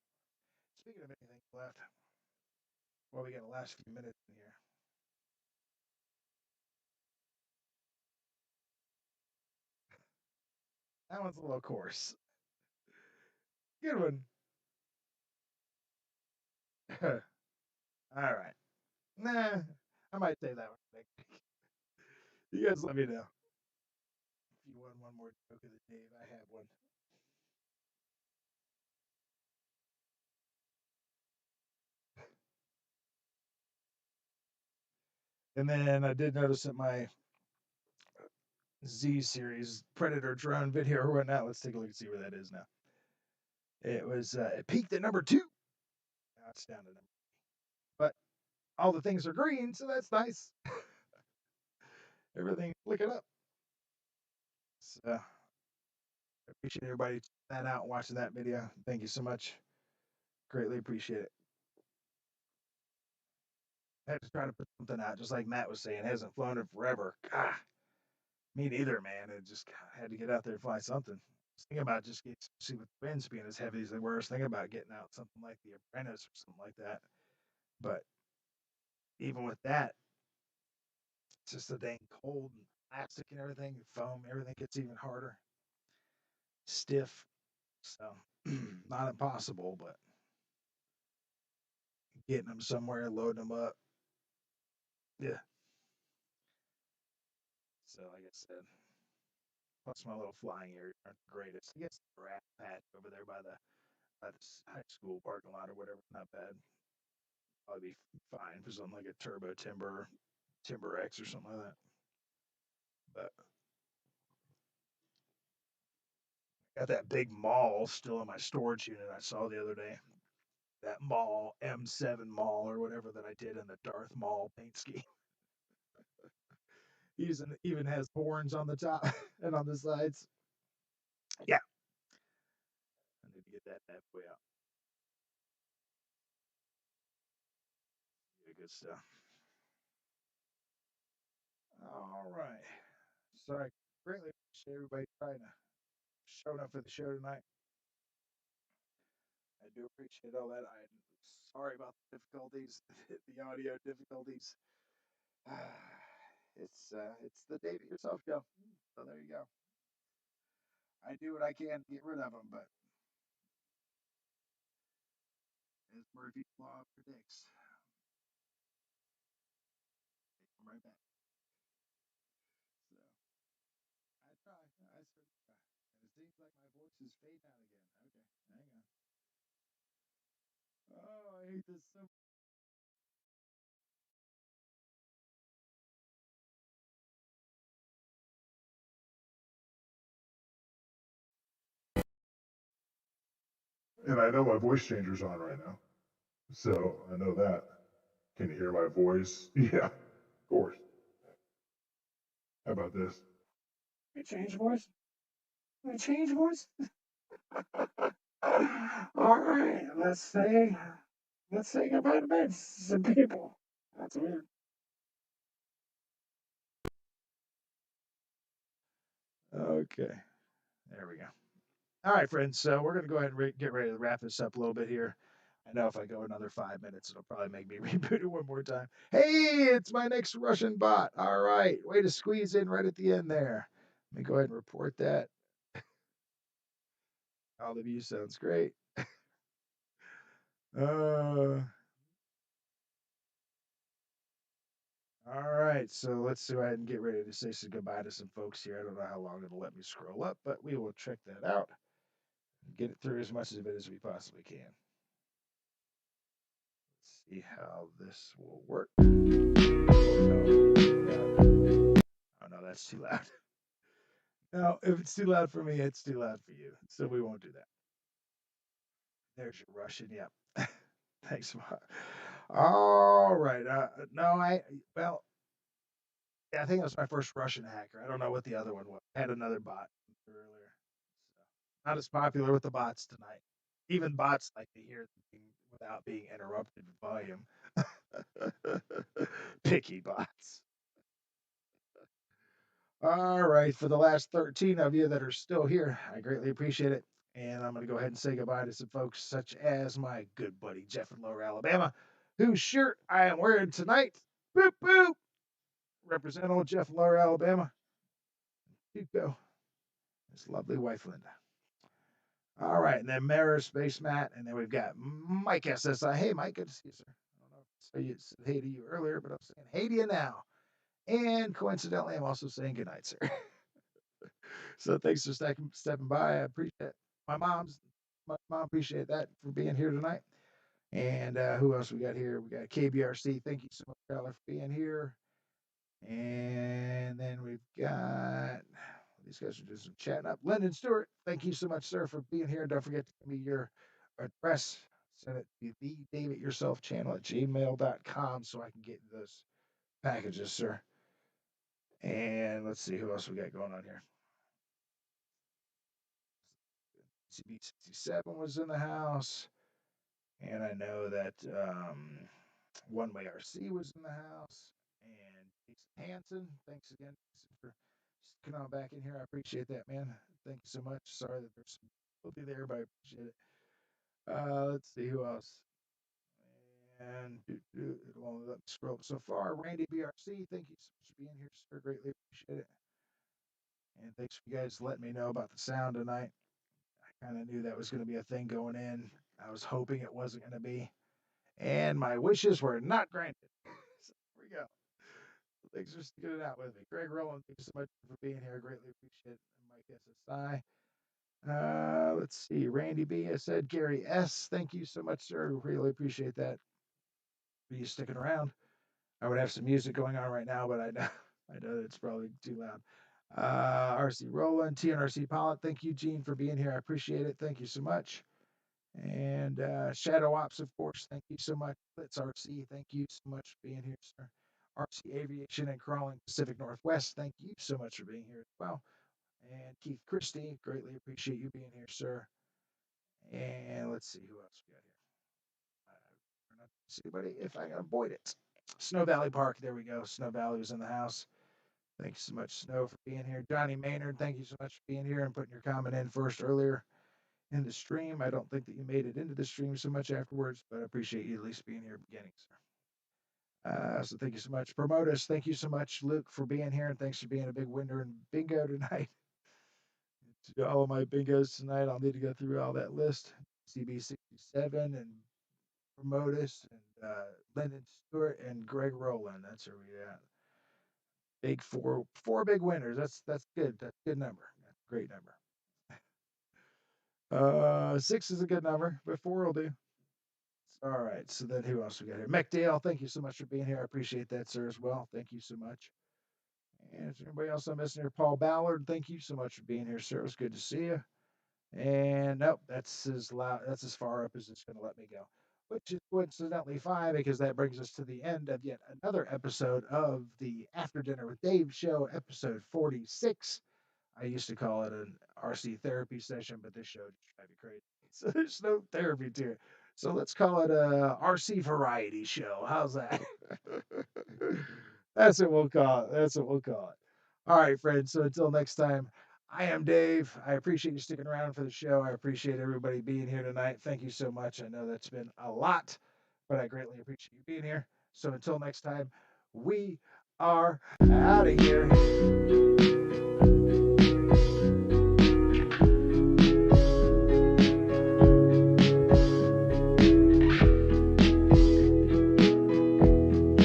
Speaking of anything left, well, we got the last few minutes in here. That one's a little coarse. Good one. All right. Nah, I might say that one next week. You guys let me know. If you want one more joke of the day, I have one. And then I did notice that my Z series Predator drone video went out. Let's take a look and see where that is now. It peaked at number 2. Now it's down to number. But all the things are green, so that's nice. Everything looking up. So I appreciate everybody checking that out and watching that video. Thank you so much. Greatly appreciate it. I had to try to put something out, just like Matt was saying. It hasn't flown in forever. God, me neither, man. It just had to get out there and fly something. I was thinking about just getting, especially with the winds being as heavy as they were. I was thinking about getting out something like the Apprentice or something like that. But even with that, it's just the dang cold and plastic and everything, foam, everything gets even harder, stiff. So not impossible, but getting them somewhere, loading them up. Yeah. So like I said, plus my little flying areas aren't the greatest. I guess the rat patch over there by the high school parking lot or whatever, not bad. Probably be fine for something like a turbo timber X or something like that. But got that big mall still in my storage unit I saw the other day. That mall, M7 mall or whatever that I did in the Darth Maul paint scheme. Even has horns on the top and on the sides. Yeah, I need to get that bad boy out. Yeah, good stuff. All right. Sorry, greatly appreciate everybody trying to showing up for the show tonight. I do appreciate all that. I'm sorry about the difficulties, the audio difficulties. It's the Date It Yourself show. So there you go. I do what I can to get rid of them, but as Murphy's Law predicts, they come right back. So I try. I certainly try. And it seems like my voice is fading out again. Okay, hang on. Oh, I hate this so. And I know my voice changer's on right now. So I know that. Can you hear my voice? Yeah, of course. How about this? We change voice. We change voice. All right, let's say goodbye to bed, some people. That's weird. Okay, there we go. All right, friends. So we're gonna go ahead and get ready to wrap this up a little bit here. I know if I go another 5 minutes, it'll probably make me reboot it one more time. Hey, it's my next Russian bot. All right, way to squeeze in right at the end there. Let me go ahead and report that. All of you sounds great. Uh, all right, so let's go ahead and get ready to say some goodbye to some folks here. I don't know how long it'll let me scroll up, but we will check that out and get it through as much of it as we possibly can. Let's see how this will work. Oh no, that's too loud. No, if it's too loud for me, it's too loud for you. So we won't do that. There's your Russian. Yep. Thanks. All right. Well, yeah, I think that was my first Russian hacker. I don't know what the other one was. I had another bot earlier. So not as popular with the bots tonight. Even bots like to hear without being interrupted with volume. Picky bots. All right, for the last 13 of you that are still here, I greatly appreciate it. And I'm going to go ahead and say goodbye to some folks such as my good buddy Jeff in Lower Alabama, whose shirt I am wearing tonight. Boop, boop. Represent old Jeff in Lower Alabama. Go. His lovely wife, Linda. All right. And then Mara Space Matt. And then we've got Mike SSI. Hey, Mike. Good to see you, sir. I don't know if I said hey to you earlier, but I'm saying hey to you now. And coincidentally, I'm also saying goodnight, sir. So thanks for stepping by. I appreciate it. My mom appreciate that for being here tonight. And who else we got here? We got KBRC. Thank you so much, Tyler, for being here. And then we've got these guys are just chatting up. Lyndon Stewart, thank you so much, sir, for being here. Don't forget to give me your address. Send it to the David Yourself channel at gmail.com so I can get those packages, sir. And let's see who else we got going on here. CB67 was in the house. And I know that One Way RC was in the house. And Jason Hanson, thanks again for sticking on back in here. I appreciate that, man. Thank you so much. Sorry that there's some difficulty there, but I appreciate it. Let's see who else. And it won't let me scroll so far. Randy BRC, thank you so much for being here, sir. Greatly appreciate it. And thanks for you guys letting me know about the sound tonight. I kind of knew that was going to be a thing going in. I was hoping it wasn't going to be. And my wishes were not granted. So here we go. Thanks for sticking it out with me. Greg Rowland, thank you so much for being here. I greatly appreciate it. And Mike SSI. Let's see. Randy B. I said Gary S. Thank you so much, sir. Really appreciate that. For you sticking around. I would have some music going on right now, but I know it's probably too loud. RC Roland, TNRC Pilot. Thank you, Gene, for being here. I appreciate it. Thank you so much. And Shadow Ops, of course. Thank you so much. Blitz RC. Thank you so much for being here, sir. RC Aviation and Crawling Pacific Northwest. Thank you so much for being here as well. And Keith Christie, greatly appreciate you being here, sir. And let's see who else we got here. Not see anybody if I can avoid it. Snow Valley Park, there we go. Snow Valley was in the house. Thanks so much, Snow, for being here. Johnny Maynard, thank you so much for being here and putting your comment in first earlier in the stream. I don't think that you made it into the stream so much afterwards, but I appreciate you at least being here at the beginning, sir. So thank you so much. Promotus, thank you so much, Luke, for being here, and thanks for being a big winner in bingo tonight. To all of my bingos tonight, I'll need to go through all that list. CB67 and Promotus and Lyndon Stewart and Greg Rowland. That's where we at. Big four big winners. That's good. That's a good number. That's a great number. 6 is a good number, but 4 will do. All right. So then who else we got here? McDale, thank you so much for being here. I appreciate that, sir, as well. Thank you so much. And is there anybody else I'm missing here? Paul Ballard, thank you so much for being here, sir. It was good to see you. And nope, that's as loud. That's as far up as it's going to let me go. Which is coincidentally fine because that brings us to the end of yet another episode of the After Dinner with Dave show, episode 46. I used to call it an RC therapy session, but this show just drives me crazy. So there's no therapy to it. So let's call it a RC variety show. How's that? That's what we'll call it. That's what we'll call it. All right, friends. So until next time, I am Dave. I appreciate you sticking around for the show. I appreciate everybody being here tonight. Thank you so much. I know that's been a lot, but I greatly appreciate you being here. So until next time, we are out of here.